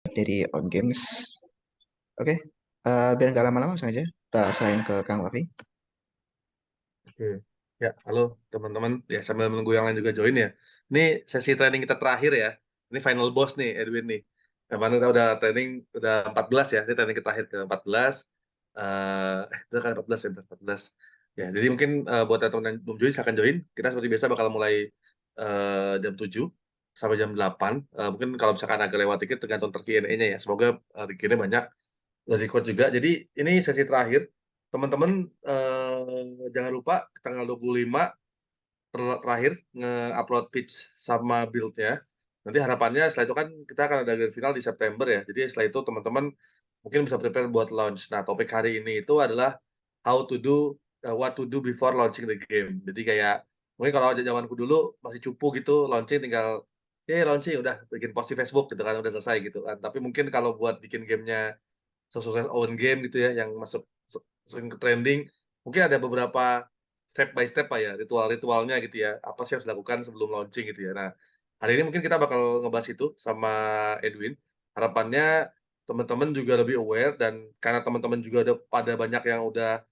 dari On Games. Oke, biar nggak lama-lama langsung aja kita serahin ke Kang Wafi. Oke, ya, halo teman-teman. Ya, sambil menunggu yang lain juga join ya. Ini sesi training kita terakhir ya. Ini final boss nih, Edwin nih. Kemarin kita udah training, udah 14 ya. Ini training kita terakhir ke 14. Itu kan 14 ya, 14. Ya, jadi mungkin buat teman-teman yang belum join, silahkan join. Kita seperti biasa bakal mulai jam 7 sampai jam 8. Mungkin kalau misalkan agak lewat dikit, tergantung Q&A-nya ya. Semoga Q&A banyak. Dari record juga. Jadi ini sesi terakhir. Teman-teman jangan lupa tanggal 25 terakhir nge-upload pitch sama build-nya. Nanti harapannya setelah itu kan kita akan ada grand final di September ya. Jadi setelah itu teman-teman mungkin bisa prepare buat launch. Nah, topik hari ini itu adalah how to do what to do before launching the game. Jadi kayak mungkin kalau zamanku dulu masih cupu gitu, launching tinggal launching udah bikin post di Facebook gitu kan udah selesai gitu kan. Tapi mungkin kalau buat bikin gamenya sukses own game gitu ya yang masuk sering ke trending, mungkin ada beberapa step by step Pak ya, ritual-ritualnya gitu ya, apa sih yang harus dilakukan sebelum launching gitu ya. Nah, hari ini mungkin kita bakal ngebahas itu sama Edwin. Harapannya teman-teman juga lebih aware dan karena teman-teman juga ada pada banyak yang udah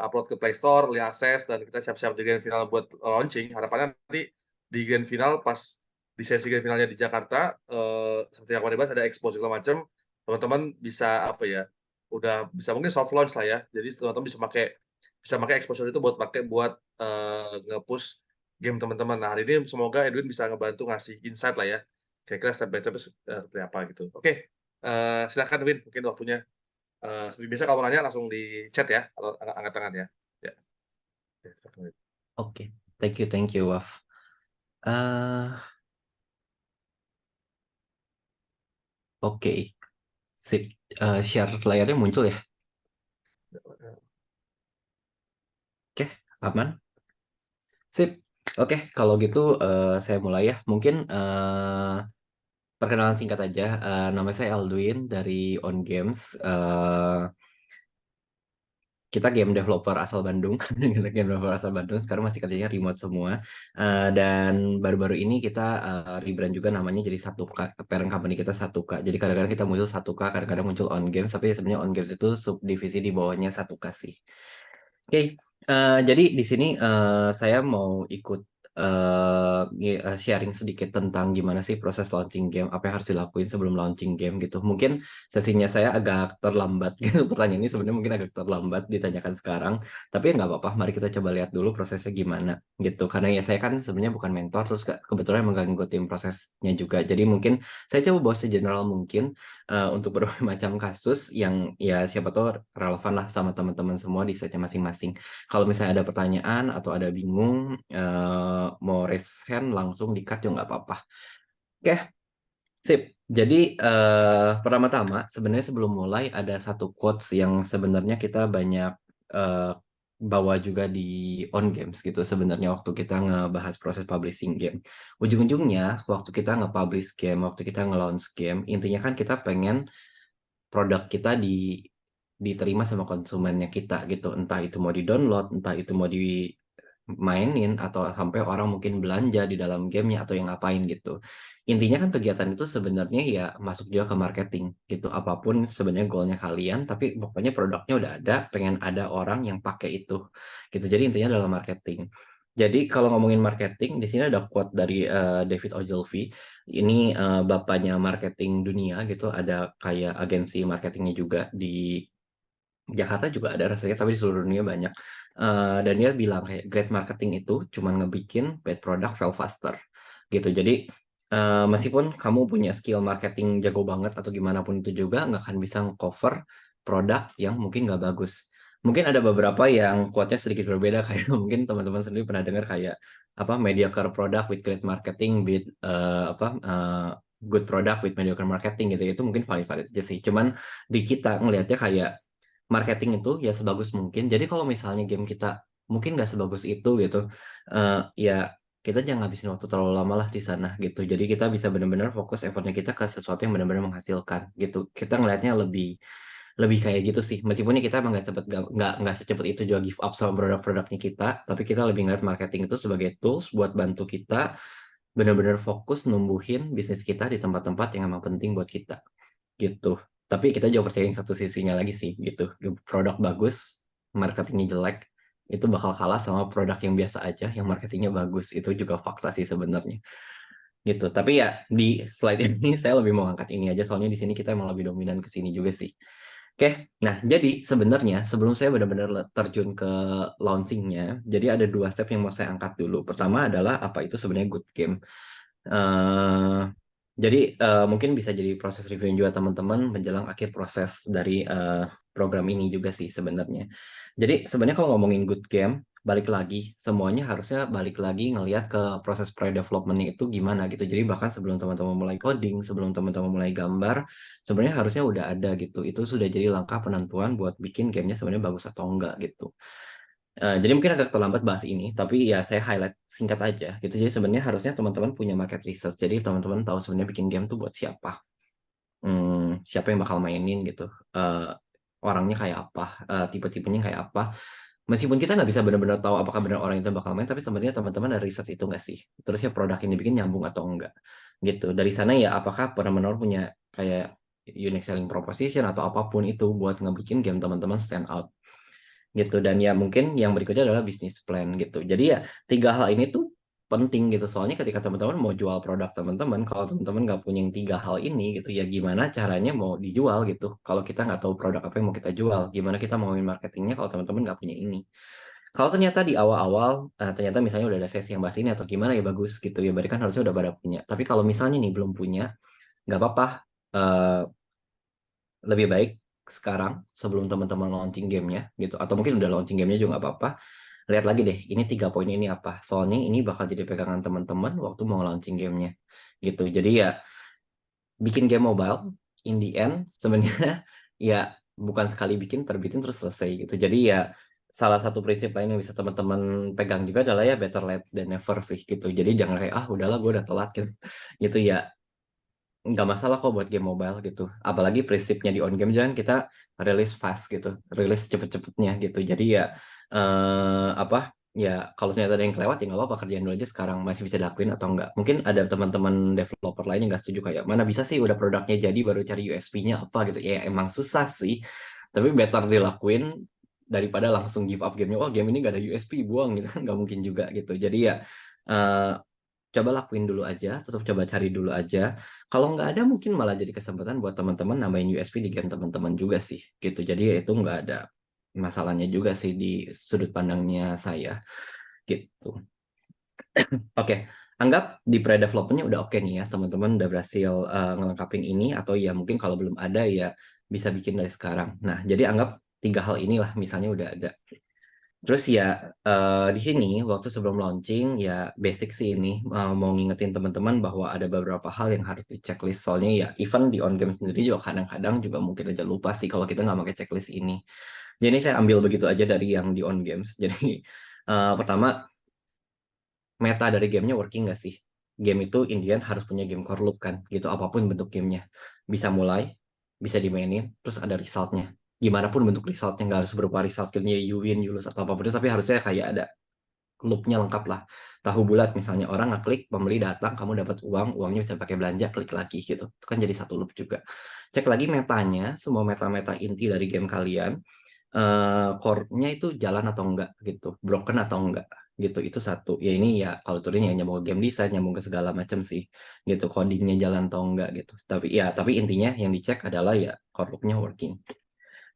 upload ke Play Store, early access dan kita siap-siap di grand final buat launching. Harapannya nanti di grand final pas di sesi grand finalnya di Jakarta, seperti yang kemarin dibahas ada expo segala macam, teman-teman bisa apa ya, udah bisa mungkin soft launch lah ya. Jadi teman-teman bisa pakai exposure itu buat nge-push game teman-teman. Nah, hari ini semoga Edwin bisa ngebantu ngasih insight lah ya. Kira-kira step by step seperti apa gitu. Oke, silakan Edwin, mungkin waktunya. Seperti biasa kalau mau nanya langsung di chat ya, kalau angkat tangan ya. Ya, ya, silakan, Edwin. Oke, thank you, Waf. Oke, sip. Share layarnya muncul ya? Oke, aman. Sip. Oke, kalau gitu saya mulai ya. Mungkin perkenalan singkat aja. Nama saya Aldwin dari On Games. Kita game developer asal Bandung. Game developer asal Bandung. Sekarang masih kerjanya remote semua. Dan baru-baru ini kita rebrand juga namanya jadi Satuka. Parent company kita Satuka. Jadi kadang-kadang kita muncul Satuka, kadang-kadang muncul On Games. Tapi sebenarnya On Games itu subdivisi di bawahnya Satuka sih. Oke, jadi di sini saya mau ikut sharing sedikit tentang gimana sih proses launching game, apa yang harus dilakuin sebelum launching game gitu. Mungkin sesinya saya agak terlambat gitu, pertanyaan ini sebenarnya mungkin agak terlambat ditanyakan sekarang, tapi ya nggak apa-apa, mari kita coba lihat dulu prosesnya gimana gitu. Karena ya saya kan sebenarnya bukan mentor, terus kebetulan mengganggu tim prosesnya juga. Jadi mungkin saya coba bawa segeneral mungkin untuk berbagai macam kasus yang ya siapa tahu relevan lah sama teman-teman semua di setnya masing-masing. Kalau misalnya ada pertanyaan atau ada bingung, mau raise hand langsung di-cut juga nggak apa-apa. Oke, sip. Jadi pertama-tama sebenarnya sebelum mulai ada satu quotes yang sebenarnya kita banyak bawa juga di On Games gitu sebenarnya waktu kita ngebahas proses publishing game. Ujung-ujungnya waktu kita nge-publish game, waktu kita nge-launch game, intinya kan kita pengen produk kita diterima sama konsumennya kita gitu. Entah itu mau di-download, entah itu mau dimainin, atau sampai orang mungkin belanja di dalam gamenya atau yang ngapain gitu. Intinya kan kegiatan itu sebenarnya ya masuk juga ke marketing gitu. Apapun sebenarnya goalnya kalian, tapi pokoknya produknya udah ada, pengen ada orang yang pakai itu gitu. Jadi intinya adalah marketing. Jadi kalau ngomongin marketing, di sini ada quote dari David Ogilvy. Ini bapaknya marketing dunia gitu. Ada kayak agensi marketingnya juga di Jakarta juga ada rasanya, tapi di seluruh dunia banyak. Dan dia bilang kayak great marketing itu cuma ngebikin bad product fail faster gitu. Jadi meskipun kamu punya skill marketing jago banget atau gimana pun itu juga nggak akan bisa cover produk yang mungkin nggak bagus. Mungkin ada beberapa yang quote-nya sedikit berbeda kayak mungkin teman-teman sendiri pernah dengar kayak apa mediocre product with great marketing with good product with mediocre marketing gitu. Itu mungkin valid-valid aja sih. Cuman di kita ngelihatnya kayak marketing itu ya sebagus mungkin. Jadi kalau misalnya game kita mungkin nggak sebagus itu gitu, ya kita jangan ngabisin waktu terlalu lama lah di sana gitu. Jadi kita bisa benar-benar fokus effortnya kita ke sesuatu yang benar-benar menghasilkan gitu. Kita ngelihatnya lebih lebih kayak gitu sih. Meskipun kita emang nggak cepet nggak secepat itu juga give up sama produk-produknya kita, tapi kita lebih ngeliat marketing itu sebagai tools buat bantu kita benar-benar fokus numbuhin bisnis kita di tempat-tempat yang emang penting buat kita gitu. Tapi kita juga percaya yang satu sisinya lagi sih gitu. Produk bagus, marketingnya jelek, itu bakal kalah sama produk yang biasa aja, yang marketingnya bagus. Itu juga fakta sih sebenarnya gitu. Tapi ya di slide ini saya lebih mau angkat ini aja, soalnya di sini kita emang lebih dominan ke sini juga sih. Oke, nah jadi sebenarnya sebelum saya benar-benar terjun ke launchingnya, jadi ada dua step yang mau saya angkat dulu. Pertama adalah apa itu sebenarnya good game. Eh, jadi mungkin bisa jadi proses review juga teman-teman menjelang akhir proses dari program ini juga sih sebenarnya. Jadi sebenarnya kalau ngomongin good game, balik lagi semuanya harusnya balik lagi ngelihat ke proses pre-development itu gimana gitu. Jadi bahkan sebelum teman-teman mulai coding, sebelum teman-teman mulai gambar, sebenarnya harusnya udah ada gitu. Itu sudah jadi langkah penentuan buat bikin gamenya sebenarnya bagus atau enggak gitu. Jadi mungkin agak terlambat bahas ini, tapi ya saya highlight singkat aja gitu. Jadi sebenarnya harusnya teman-teman punya market research. Jadi teman-teman tahu sebenarnya bikin game tuh buat siapa, siapa yang bakal mainin gitu, orangnya kayak apa, tipe-tipenya kayak apa. Meskipun kita nggak bisa benar-benar tahu apakah benar orang itu bakal main, tapi sebenarnya teman-teman ada riset itu nggak sih? Terus ya produk yang dibikin nyambung atau enggak, gitu. Dari sana ya apakah benar-benar punya kayak unique selling proposition atau apapun itu buat ngebikin game teman-teman stand out, gitu. Dan ya mungkin yang berikutnya adalah bisnis plan gitu. Jadi ya tiga hal ini tuh penting gitu. Soalnya ketika teman-teman mau jual produk teman-teman, kalau teman-teman nggak punya yang tiga hal ini gitu, ya gimana caranya mau dijual gitu. Kalau kita nggak tahu produk apa yang mau kita jual, gimana kita mau marketingnya kalau teman-teman nggak punya ini. Kalau ternyata di awal-awal, ternyata misalnya udah ada sesi yang bahas ini atau gimana ya bagus gitu ya, berarti kan harusnya udah pada punya. Tapi kalau misalnya nih belum punya, nggak apa-apa. eh, Lebih baik sekarang sebelum teman-teman launching gamenya gitu, atau mungkin udah launching gamenya juga nggak apa-apa. Lihat lagi deh, ini 3 poin ini apa. Soalnya ini bakal jadi pegangan teman-teman waktu mau launching gamenya gitu. Jadi ya bikin game mobile in the end sebenarnya ya bukan sekali bikin terbitin terus selesai gitu. Jadi ya salah satu prinsip lain yang bisa teman-teman pegang juga adalah ya better late than never sih gitu. Jadi jangan kayak udahlah gue udah telat gitu. Gitu ya nggak masalah kok buat game mobile gitu. Apalagi prinsipnya di on game jangan kita rilis fast gitu, rilis cepet-cepetnya gitu. Jadi ya apa ya kalau ternyata ada yang kelewat ya nggak apa-apa, kerjaan dulu aja sekarang, masih bisa dilakuin atau enggak. Mungkin ada teman-teman developer lain yang nggak setuju kayak mana bisa sih udah produknya jadi baru cari USP-nya apa gitu. Ya emang susah sih, tapi better dilakuin daripada langsung give up gamenya. Wah game ini nggak ada USP buang gitu kan nggak mungkin juga gitu. Jadi ya eh, coba lakuin dulu aja, tetap coba cari dulu aja. Kalau nggak ada mungkin malah jadi kesempatan buat teman-teman nambahin USP di game teman-teman juga sih, gitu. Jadi ya itu nggak ada masalahnya juga sih di sudut pandangnya saya, gitu. Oke, anggap di pre-developmentnya udah oke nih ya, teman-teman udah berhasil ngelengkapin ini, atau ya mungkin kalau belum ada ya bisa bikin dari sekarang. Nah, jadi anggap 3 hal inilah misalnya udah ada. Terus ya di sini waktu sebelum launching ya basic sih ini mau ngingetin teman-teman bahwa ada beberapa hal yang harus di checklist, soalnya ya even di on game sendiri juga kadang-kadang juga mungkin aja lupa sih kalau kita nggak pakai checklist ini. Jadi saya ambil begitu aja dari yang di on games. Jadi pertama, meta dari gamenya working nggak sih? Game itu Indian harus punya game core loop kan, gitu apapun bentuk gamenya. Bisa mulai, bisa dimainin, terus ada resultnya. Gimana pun bentuk resultnya, nggak harus berupa result skillnya you win, you lose, atau apapun itu, tapi harusnya kayak ada loopnya lengkap lah. Tahu bulat misalnya orang ngeklik, pembeli datang, kamu dapat uang, uangnya bisa pakai belanja, klik lagi gitu. Itu kan jadi satu loop juga. Cek lagi metanya, semua meta-meta inti dari game kalian, core-nya itu jalan atau enggak gitu, broken atau enggak gitu. Itu satu ya, ini ya kalau turunnya nyambung ke game design, nyambung ke segala macam sih gitu, codingnya jalan atau enggak gitu. Tapi intinya yang dicek adalah ya core loop-nya working.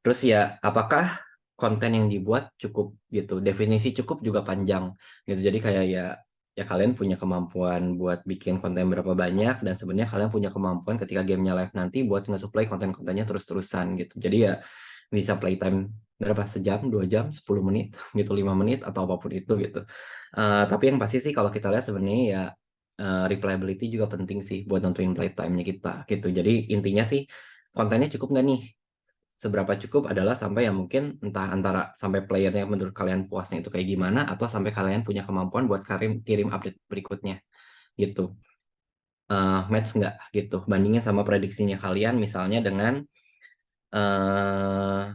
Terus ya apakah konten yang dibuat cukup gitu, definisi cukup juga panjang gitu. Jadi kayak ya kalian punya kemampuan buat bikin konten berapa banyak, dan sebenarnya kalian punya kemampuan ketika gamenya live nanti buat nge-supply konten-kontennya terus-terusan gitu. Jadi ya bisa playtime berapa, sejam, 2 jam, 10 menit gitu, 5 menit atau apapun itu gitu. Tapi yang pasti sih kalau kita lihat sebenarnya ya replayability juga penting sih buat nentuin playtime-nya kita gitu. Jadi intinya sih kontennya cukup nggak nih? Seberapa cukup adalah sampai yang mungkin entah antara sampai playernya menurut kalian puasnya itu kayak gimana, atau sampai kalian punya kemampuan buat kirim update berikutnya gitu. Match nggak gitu bandingnya sama prediksinya kalian misalnya dengan eh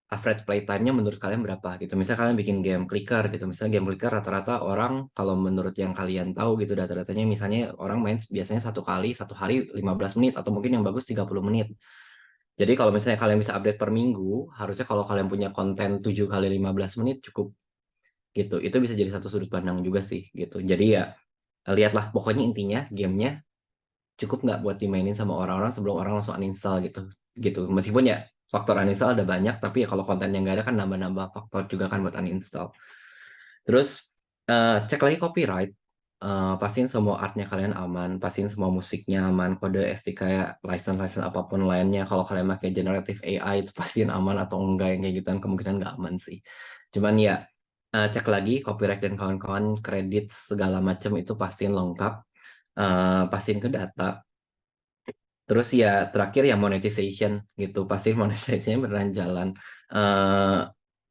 average playtime-nya menurut kalian berapa gitu. Misalnya kalian bikin game clicker gitu. Misalnya game clicker rata-rata orang kalau menurut yang kalian tahu gitu data-datanya misalnya orang main biasanya satu hari 15 menit atau mungkin yang bagus 30 menit. Jadi kalau misalnya kalian bisa update per minggu, harusnya kalau kalian punya konten 7 kali 15 menit cukup gitu. Itu bisa jadi satu sudut pandang juga sih gitu. Jadi ya lihatlah pokoknya intinya gamenya cukup nggak buat dimainin sama orang-orang sebelum orang langsung uninstall gitu gitu meskipun ya faktor uninstall ada banyak tapi ya kalau kontennya nggak ada kan nambah-nambah faktor juga kan buat uninstall terus cek lagi copyright. Pastiin semua artnya kalian aman, pastiin semua musiknya aman, kode SDK kayak license apapun lainnya. Kalau kalian pakai generative AI itu pastiin aman atau enggak yang kayak gitu kan kemungkinan nggak aman sih. Cuman ya cek lagi copyright dan kawan-kawan kredit segala macam itu pastiin lengkap. Pastiin ke data. Terus ya terakhir ya monetization gitu, pasti monetization beneran jalan. Eh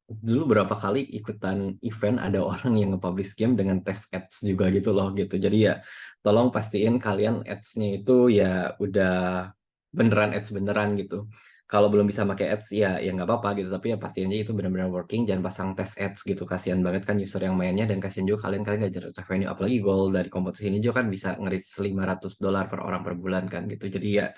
Dulu berapa kali ikutan event ada orang yang nge-publish game dengan tes ads juga gitu loh gitu. Jadi ya tolong pastiin kalian ads-nya itu ya udah beneran ads beneran gitu. Kalau belum bisa pakai ads ya nggak apa-apa gitu. Tapi ya pastiin aja itu benar-benar working. Jangan pasang tes ads gitu. Kasihan banget kan user yang mainnya dan kasihan juga kalian nggak generate revenue. Apalagi goal dari kompetisi ini juga kan bisa ngeris $500 per orang per bulan kan gitu. Jadi ya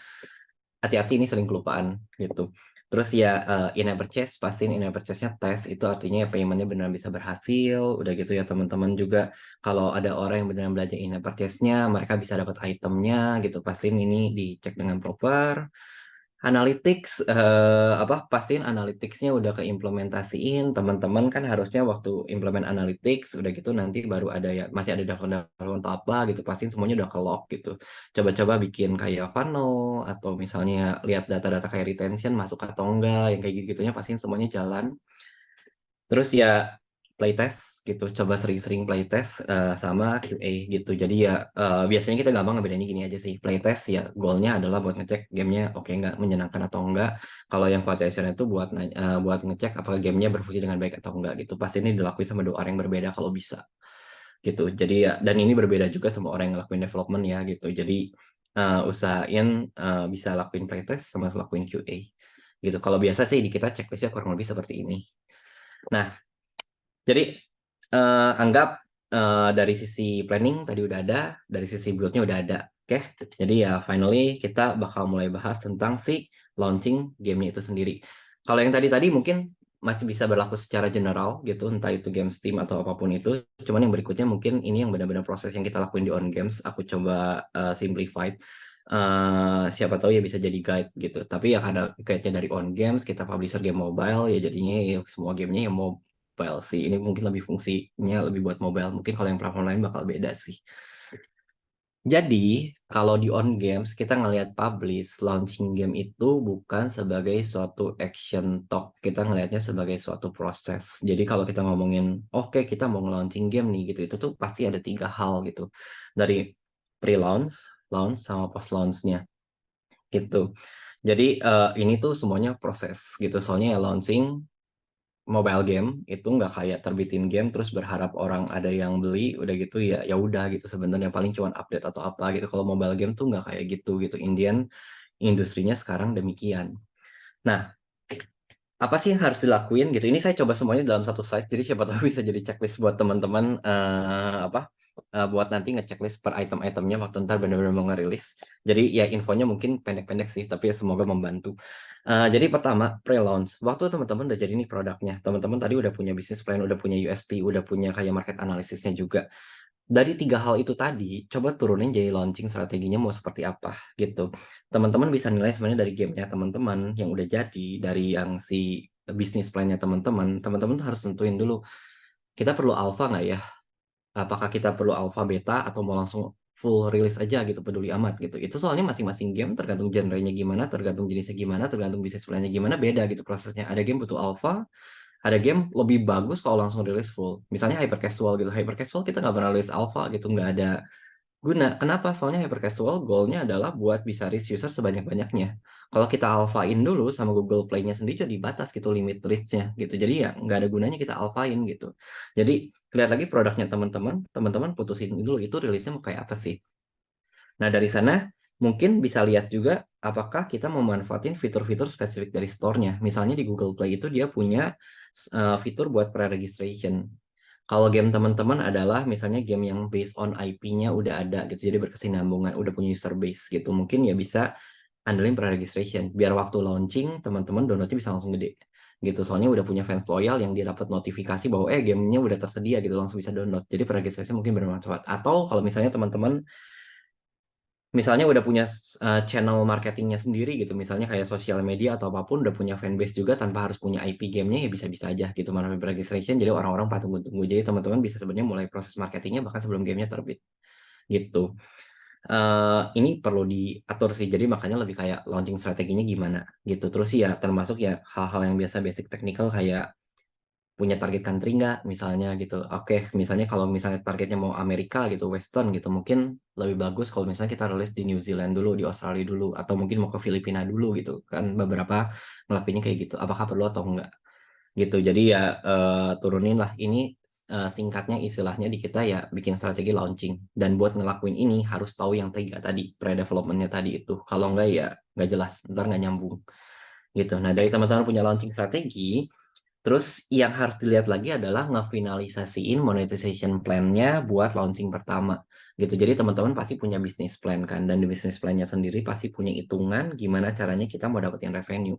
hati-hati ini sering kelupaan gitu. Terus ya in-app purchase, pastiin in-app purchase-nya tes, itu artinya ya payment-nya benar bisa berhasil. Udah gitu ya teman-teman juga kalau ada orang yang benar belajar in-app purchase-nya, mereka bisa dapat itemnya gitu. Pastiin ini dicek dengan proper. Analytics pastiin analytics-nya udah keimplementasiin. Teman-teman kan harusnya waktu implement analytics udah gitu nanti baru ada ya masih ada download atau apa gitu. Pastiin semuanya udah ke log gitu. Coba-coba bikin kayak funnel atau misalnya lihat data-data kayak retention masuk atau enggak yang kayak gitu-gitunya pastiin semuanya jalan. Terus ya playtest gitu, coba sering-sering playtest sama QA gitu. Jadi ya biasanya kita gampang ngebedainnya gini aja sih. Playtest ya goalnya adalah buat ngecek gamenya oke nggak, menyenangkan atau enggak. Kalau yang quotation itu buat ngecek apakah gamenya berfungsi dengan baik atau enggak gitu. Pasti ini dilakuin sama dua orang yang berbeda kalau bisa gitu. Jadi ya dan ini berbeda juga sama orang yang ngelakuin development ya gitu. Jadi usahain bisa lakuin playtest sama lakuin QA gitu. Kalau biasa sih di kita checklistnya kurang lebih seperti ini. Nah, jadi anggap dari sisi planning tadi udah ada, dari sisi build-nya udah ada. Oke, jadi ya finally kita bakal mulai bahas tentang si launching gamenya itu sendiri. Kalau yang tadi mungkin masih bisa berlaku secara general gitu, entah itu game Steam atau apapun itu. Cuman yang berikutnya mungkin ini yang benar-benar proses yang kita lakuin di On Games. Aku coba simplified. Siapa tahu ya bisa jadi guide gitu. Tapi ya karena guide-nya dari On Games, kita publisher game mobile, ya jadinya ya semua gamenya ya mau mobile sih. Ini mungkin lebih fungsinya lebih buat mobile. Mungkin kalau yang platform lain bakal beda sih. Jadi, kalau di On Games, kita ngelihat publish, launching game itu bukan sebagai suatu action talk. Kita ngelihatnya sebagai suatu proses. Jadi, kalau kita ngomongin, oke, kita mau nge-launching game nih, gitu. Itu tuh pasti ada 3 hal gitu. Dari pre-launch, launch, sama post-launch-nya. Gitu. Jadi, ini tuh semuanya proses gitu. Soalnya ya launching, mobile game itu nggak kayak terbitin game terus berharap orang ada yang beli udah gitu ya ya udah gitu sebenarnya paling cuma update atau apa gitu kalau mobile game tuh nggak kayak gitu Indian industrinya sekarang demikian. Nah, apa sih yang harus dilakuin gitu ini saya coba semuanya dalam satu slide jadi siapa tahu bisa jadi checklist buat teman-teman buat nanti ngechecklist per item-itemnya waktu ntar benar-benar mau ngerilis. Jadi ya infonya mungkin pendek-pendek sih tapi ya semoga membantu. Jadi pertama pre-launch waktu teman-teman udah jadi nih produknya teman-teman tadi udah punya bisnis plan udah punya USP udah punya kayak market analisisnya juga. Dari 3 hal itu tadi, coba turunin jadi launching strateginya mau seperti apa gitu. Teman-teman bisa nilai sebenarnya dari gamenya teman-teman yang udah jadi, dari yang si bisnis plan-nya teman-teman, teman-teman tuh harus tentuin dulu, kita perlu alpha nggak ya? Apakah kita perlu alpha, beta, atau mau langsung full release aja gitu, peduli amat gitu. Itu soalnya masing-masing game tergantung genre-nya gimana, tergantung jenisnya gimana, tergantung bisnis plan-nya gimana, beda gitu prosesnya. Ada game butuh alpha, ada game lebih bagus kalau langsung rilis full. Misalnya hyper casual gitu. Hyper casual kita nggak pernah rilis alpha gitu, nggak ada guna. Kenapa? Soalnya hyper casual goalnya adalah buat bisa reach user sebanyak-banyaknya. Kalau kita alphain dulu sama Google Play-nya sendiri jadi batas gitu limit reach-nya gitu. Jadi ya nggak ada gunanya kita alphain gitu. Jadi lihat lagi produknya teman-teman, teman-teman putusin dulu itu rilisnya mau kayak apa sih. Nah, dari sana mungkin bisa lihat juga apakah kita mau manfaatin fitur-fitur spesifik dari store-nya. Misalnya di Google Play itu dia punya fitur buat pre-registration. Kalau game teman-teman adalah misalnya game yang based on IP-nya udah ada gitu, jadi berkesinambungan, udah punya user base gitu. Mungkin ya bisa andelin pre-registration, biar waktu launching teman-teman downloadnya bisa langsung gede gitu. Soalnya udah punya fans loyal yang dia dapat notifikasi bahwa gamenya udah tersedia gitu, langsung bisa download. Jadi pre-registration mungkin bermanfaat. Atau kalau misalnya teman-teman misalnya udah punya channel marketingnya sendiri gitu, misalnya kayak sosial media atau apapun, udah punya fanbase juga tanpa harus punya IP gamenya, ya bisa-bisa aja gitu manfaat registration, jadi orang-orang patut tunggu, jadi teman-teman bisa sebenarnya mulai proses marketingnya bahkan sebelum gamenya terbit gitu. Ini perlu diatur sih, jadi makanya lebih kayak launching strateginya gimana gitu. Terus ya termasuk ya hal-hal yang biasa basic technical kayak punya target country nggak misalnya gitu. Oke, misalnya kalau misalnya targetnya mau Amerika gitu, Western gitu, mungkin lebih bagus kalau misalnya kita rilis di New Zealand dulu, di Australia dulu, atau mungkin mau ke Filipina dulu gitu. Kan beberapa ngelakuinnya kayak gitu. Apakah perlu atau enggak gitu. Jadi ya turunin lah ini singkatnya istilahnya di kita ya bikin strategi launching. Dan buat ngelakuin ini harus tahu yang tiga tadi, pre-developmentnya tadi itu. Kalau enggak ya nggak jelas, ntar nggak nyambung gitu. Nah dari teman-teman punya launching strategi, terus yang harus dilihat lagi adalah ngefinalisasiin monetization plan-nya buat launching pertama gitu. Jadi teman-teman pasti punya bisnis plan kan, dan di bisnis plan-nya sendiri pasti punya hitungan gimana caranya kita mau dapetin revenue.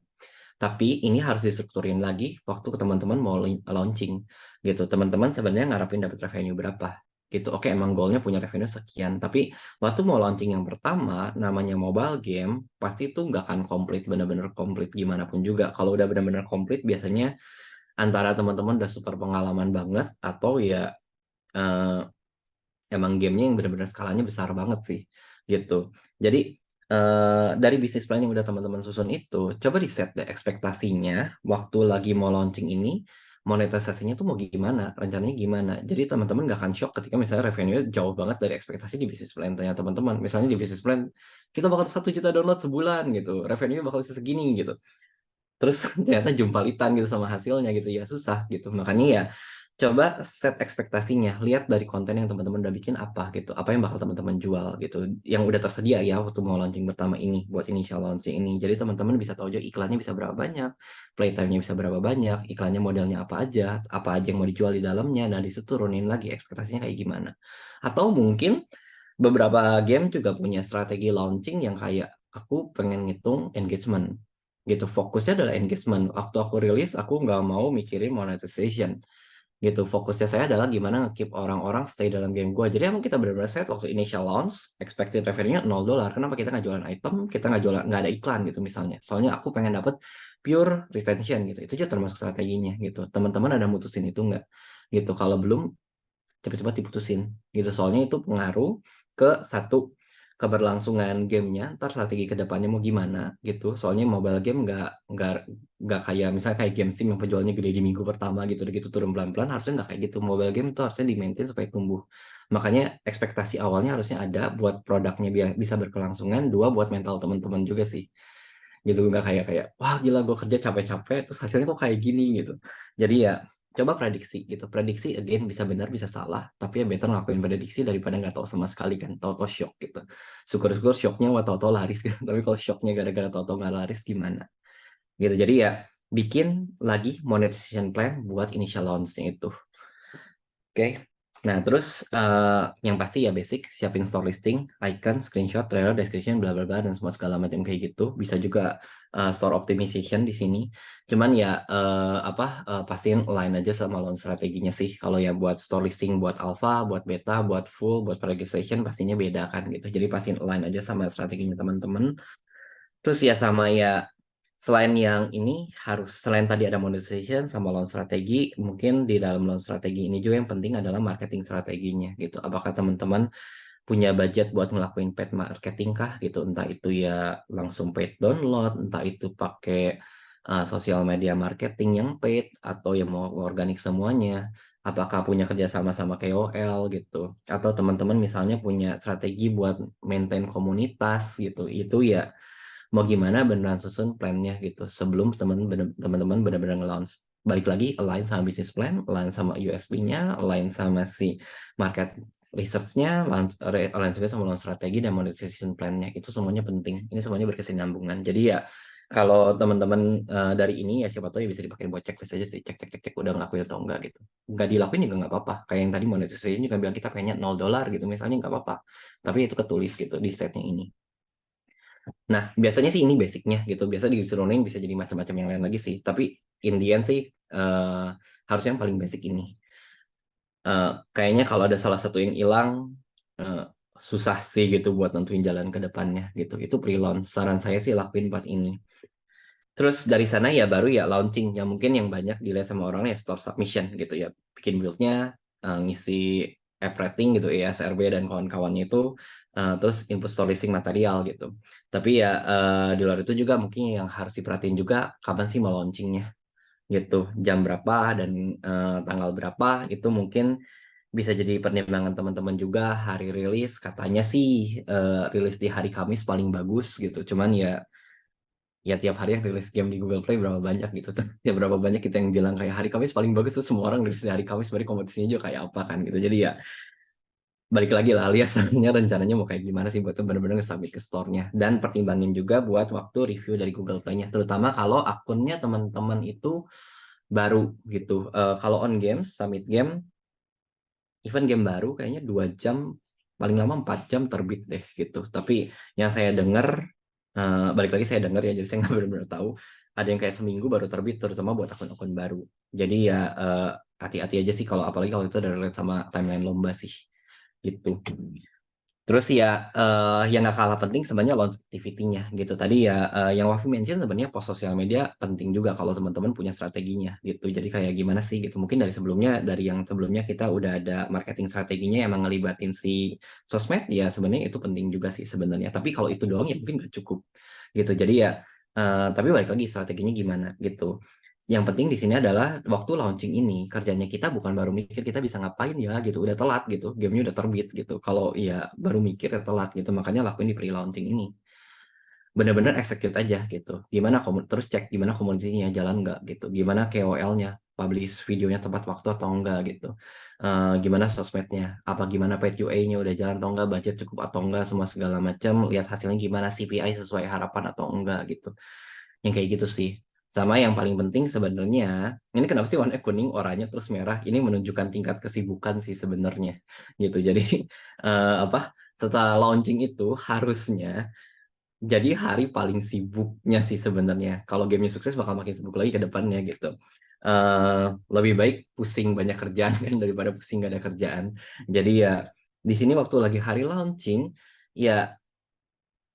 Tapi ini harus distrukturin lagi waktu ke teman-teman mau launching gitu. Teman-teman sebenarnya ngarapin dapat revenue berapa gitu. Oke, emang goalnya punya revenue sekian, tapi waktu mau launching yang pertama, namanya mobile game, pasti itu nggak akan komplit, bener-bener komplit gimana pun juga. Kalau udah bener-bener komplit, biasanya antara teman-teman udah super pengalaman banget atau ya eh, emang gamenya yang benar-benar skalanya besar banget sih gitu. Jadi dari bisnis plan yang udah teman-teman susun itu, coba di set deh ekspektasinya waktu lagi mau launching ini, monetisasinya tuh mau gimana, rencananya gimana. Jadi teman-teman gak akan shock ketika misalnya revenue jauh banget dari ekspektasi di bisnis plan tanya teman-teman. Misalnya di bisnis plan kita bakal 1 juta download sebulan gitu, revenue bakal segini gitu. Terus ternyata jumpalitan gitu sama hasilnya gitu ya susah gitu. Makanya ya coba set ekspektasinya, lihat dari konten yang teman-teman udah bikin apa gitu, apa yang bakal teman-teman jual gitu, yang udah tersedia ya waktu mau launching pertama ini, buat initial launching ini. Jadi teman-teman bisa tahu aja iklannya bisa berapa banyak, playtime-nya bisa berapa banyak, iklannya modelnya apa aja yang mau dijual di dalamnya. Nah disitu turunin lagi ekspektasinya kayak gimana. Atau mungkin beberapa game juga punya strategi launching yang kayak aku pengen ngitung engagement gitu, fokusnya adalah engagement. Waktu aku rilis aku nggak mau mikirin monetization gitu, fokusnya saya adalah gimana nge-keep orang-orang stay dalam game gue. Jadi emang kita benar-benar set waktu initial launch expected revenue-nya $0. Kenapa kita nggak jualan item, kita nggak jualan, nggak ada iklan gitu misalnya, soalnya aku pengen dapet pure retention gitu. Itu juga termasuk strateginya gitu. Teman-teman ada mutusin itu nggak gitu? Kalau belum, cepat-cepat diputusin gitu, soalnya itu pengaruh ke satu keberlangsungan gamenya, ntar strategi kedepannya mau gimana gitu. Soalnya mobile game nggak kayak misalnya kayak game Steam yang penjualannya gede di minggu pertama gitu gitu turun pelan-pelan, harusnya nggak kayak gitu. Mobile game itu harusnya di maintain supaya tumbuh. Makanya ekspektasi awalnya harusnya ada buat produknya biar bisa berkelangsungan, dua buat mental teman-teman juga sih gitu. Nggak kayak kayak wah gila gue kerja capek-capek terus hasilnya kok kayak gini gitu. Jadi ya coba prediksi gitu. Prediksi again bisa benar bisa salah, tapi ya better ngelakuin prediksi daripada nggak tahu sama sekali kan. Tahu-tahu shock gitu. Syukur-syukur shocknya wah tahu-tahu laris gitu. Tapi kalau shocknya gara-gara tahu-tahu nggak laris gimana? Gitu. Jadi ya bikin lagi monetization plan buat initial launch-nya itu. Oke. Nah, terus yang pasti ya basic, siapin store listing, icon, screenshot, trailer, description, bla bla bla dan semua segala macam kayak gitu. Bisa juga store optimization di sini. Cuman ya pastiin align aja sama launch strateginya sih. Kalau ya buat store listing buat alpha, buat beta, buat full, buat registration pastinya beda kan gitu. Jadi pastiin align aja sama strateginya teman-teman. Terus ya sama ya selain yang ini harus selain tadi ada monetization sama launch strategi, mungkin di dalam launch strategi ini juga yang penting adalah marketing strateginya gitu. Apakah teman-teman punya budget buat ngelakuin paid marketing kah gitu? Entah itu ya langsung paid download, entah itu pakai sosial media marketing yang paid atau yang mau organik semuanya. Apakah punya kerjasama sama KOL gitu? Atau teman-teman misalnya punya strategi buat maintain komunitas gitu? Itu ya mau gimana beneran susun plannya gitu sebelum teman-teman benar-benar nge-launch. Balik lagi align sama business plan, align sama USP-nya, align sama si market research-nya, launch sama launch strategi dan monetization plan-nya itu semuanya penting. Ini semuanya berkesinambungan. Jadi ya kalau teman-teman dari ini ya siapa tahu ya bisa dipakai buat checklist aja sih, cek udah ngelakuin atau enggak gitu. Nggak dilakuin juga nggak apa-apa. Kayak yang tadi monetization juga bilang kita pengennya $0 gitu misalnya nggak apa-apa. Tapi itu ketulis gitu di setnya ini. Nah, biasanya sih ini basicnya gitu. Biasa disuruhin bisa jadi macam-macam yang lain lagi sih. Tapi in the end sih harusnya yang paling basic ini. Kayaknya kalau ada salah satu yang hilang eh, susah sih gitu buat nentuin jalan ke depannya gitu. Itu pre-launch. Saran saya sih lakuin part ini. Terus dari sana ya baru ya launching yang mungkin yang banyak dilihat sama orang ya store submission gitu ya. Bikin build-nya, ngisi app rating gitu ya, SRB dan kawan-kawannya itu, terus input store listing material gitu. Tapi ya di luar itu juga mungkin yang harus diperhatiin juga kapan sih mau launchingnya gitu. Jam berapa dan tanggal berapa itu mungkin bisa jadi pertimbangan teman-teman juga. Hari rilis katanya sih rilis di hari Kamis paling bagus gitu. Cuman ya tiap hari yang rilis game di Google Play berapa banyak gitu tuh. Ya berapa banyak kita yang bilang kayak hari Kamis paling bagus tuh semua orang rilis di hari Kamis, berarti kompetisinya juga kayak apa kan gitu. Jadi ya balik lagi lah alias sebenarnya rencananya mau kayak gimana sih buat tuh bener-bener nge-submit ke store-nya, dan pertimbangin juga buat waktu review dari Google Play-nya, terutama kalau akunnya teman-teman itu baru gitu. Kalau on games, submit game, event game baru kayaknya 2 jam, paling lama 4 jam terbit deh gitu. Tapi yang saya dengar, balik lagi saya dengar ya, jadi saya nggak benar-benar tahu. Ada yang kayak seminggu baru terbit, terutama buat akun-akun baru. Jadi ya hati-hati aja sih kalau apalagi kalau itu ada relate sama timeline lomba sih gitu. Terus ya yang nggak kalah penting sebenarnya launch activity-nya gitu. Tadi ya yang Wafi mention sebenarnya post sosial media penting juga kalau teman-teman punya strateginya gitu. Jadi kayak gimana sih gitu. Mungkin dari yang sebelumnya kita udah ada marketing strateginya yang ngelibatin si sosmed ya, sebenarnya itu penting juga sih sebenarnya. Tapi kalau itu doang ya mungkin nggak cukup gitu. Jadi ya tapi balik lagi strateginya gimana gitu. Yang penting di sini adalah waktu launching ini kerjanya kita bukan baru mikir kita bisa ngapain ya gitu, udah telat gitu, gamenya udah terbit gitu. Kalau ya baru mikir ya telat gitu, makanya lakuin di pre-launching ini. Bener-bener execute aja gitu. Terus cek gimana komunitinya jalan nggak gitu, gimana KOL-nya, publish videonya tepat waktu atau enggak gitu. Gimana sosmednya, apa gimana paid UA-nya udah jalan atau enggak, budget cukup atau enggak, semua segala macam, lihat hasilnya gimana, CPI sesuai harapan atau enggak gitu. Yang kayak gitu sih. Sama yang paling penting sebenarnya, ini kenapa sih warna kuning, oranye terus merah? Ini menunjukkan tingkat kesibukan sih sebenarnya, gitu. Jadi apa? Setelah launching itu harusnya jadi hari paling sibuknya sih sebenarnya. Kalau gamenya sukses bakal makin sibuk lagi ke depannya gitu. Lebih baik pusing banyak kerjaan kan daripada pusing gak ada kerjaan. Jadi ya di sini waktu lagi hari launching ya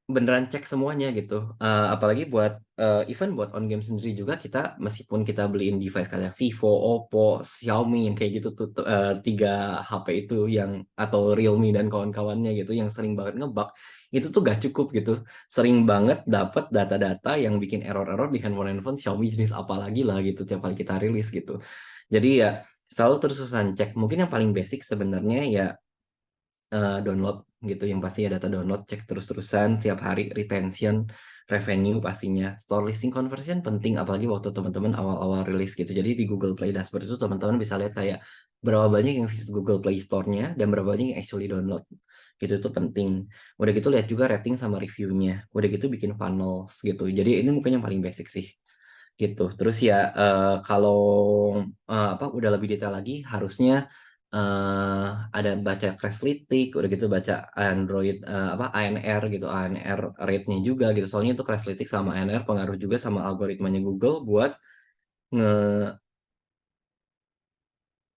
beneran cek semuanya gitu. Apalagi buat event buat on game sendiri juga, kita meskipun kita beliin device kayak Vivo, Oppo, Xiaomi yang kayak gitu tuh, 3 HP itu yang atau Realme dan kawan-kawannya gitu yang sering banget ngebug, itu tuh gak cukup gitu. Sering banget dapat data-data yang bikin error-error di handphone Xiaomi jenis apa lagi lah gitu tiap kali kita rilis gitu. Jadi ya selalu terus-terusan cek. Mungkin yang paling basic sebenarnya ya download gitu, yang pasti ya data download, cek terus-terusan tiap hari, retention, revenue pastinya, store listing conversion penting apalagi waktu teman-teman awal-awal rilis gitu. Jadi di Google Play Dashboard itu teman-teman bisa lihat kayak berapa banyak yang visit Google Play Store-nya dan berapa banyak yang actually download gitu, itu penting. Udah gitu lihat juga rating sama reviewnya, udah gitu bikin funnels gitu. Jadi ini mungkin yang paling basic sih gitu. Terus ya kalau apa udah lebih detail lagi harusnya ada baca Crashlytics, udah gitu baca Android apa ANR gitu, ANR rate-nya juga gitu. Soalnya itu Crashlytics sama ANR pengaruh juga sama algoritmanya Google buat nge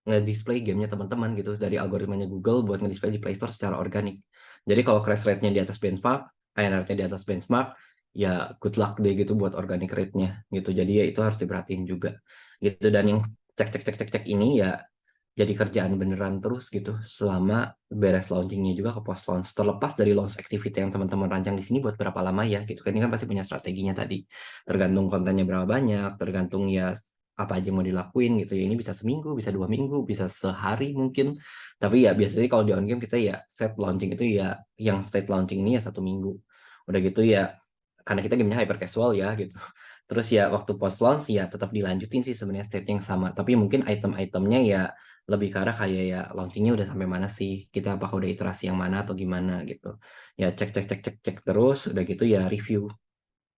nge-display gamenya teman-teman gitu, dari algoritmanya Google buat nge-display di Play Store secara organik. Jadi kalau crash rate-nya di atas benchmark, ANR-nya di atas benchmark, ya good luck deh gitu buat organic rate-nya gitu. Jadi ya itu harus diperhatiin juga gitu. Dan yang cek ini ya jadi kerjaan beneran terus gitu selama beres launchingnya juga ke post launch, terlepas dari launch activity yang teman-teman rancang di sini buat berapa lama ya gitu kan. Ini kan pasti punya strateginya tadi, tergantung kontennya berapa banyak, tergantung ya apa aja yang mau dilakuin gitu ya. Ini bisa seminggu, bisa 2 minggu, bisa sehari mungkin. Tapi ya biasanya kalau di on game kita ya set launching itu ya yang state launching ini ya 1 minggu. Udah gitu ya karena kita gamenya hyper casual ya gitu. Terus ya waktu post launch ya tetap dilanjutin sih sebenarnya state yang sama, tapi mungkin item-itemnya ya lebih ke arah kayak ya launchingnya udah sampai mana sih, kita apakah udah iterasi yang mana atau gimana gitu. Ya cek cek cek cek cek terus udah gitu ya review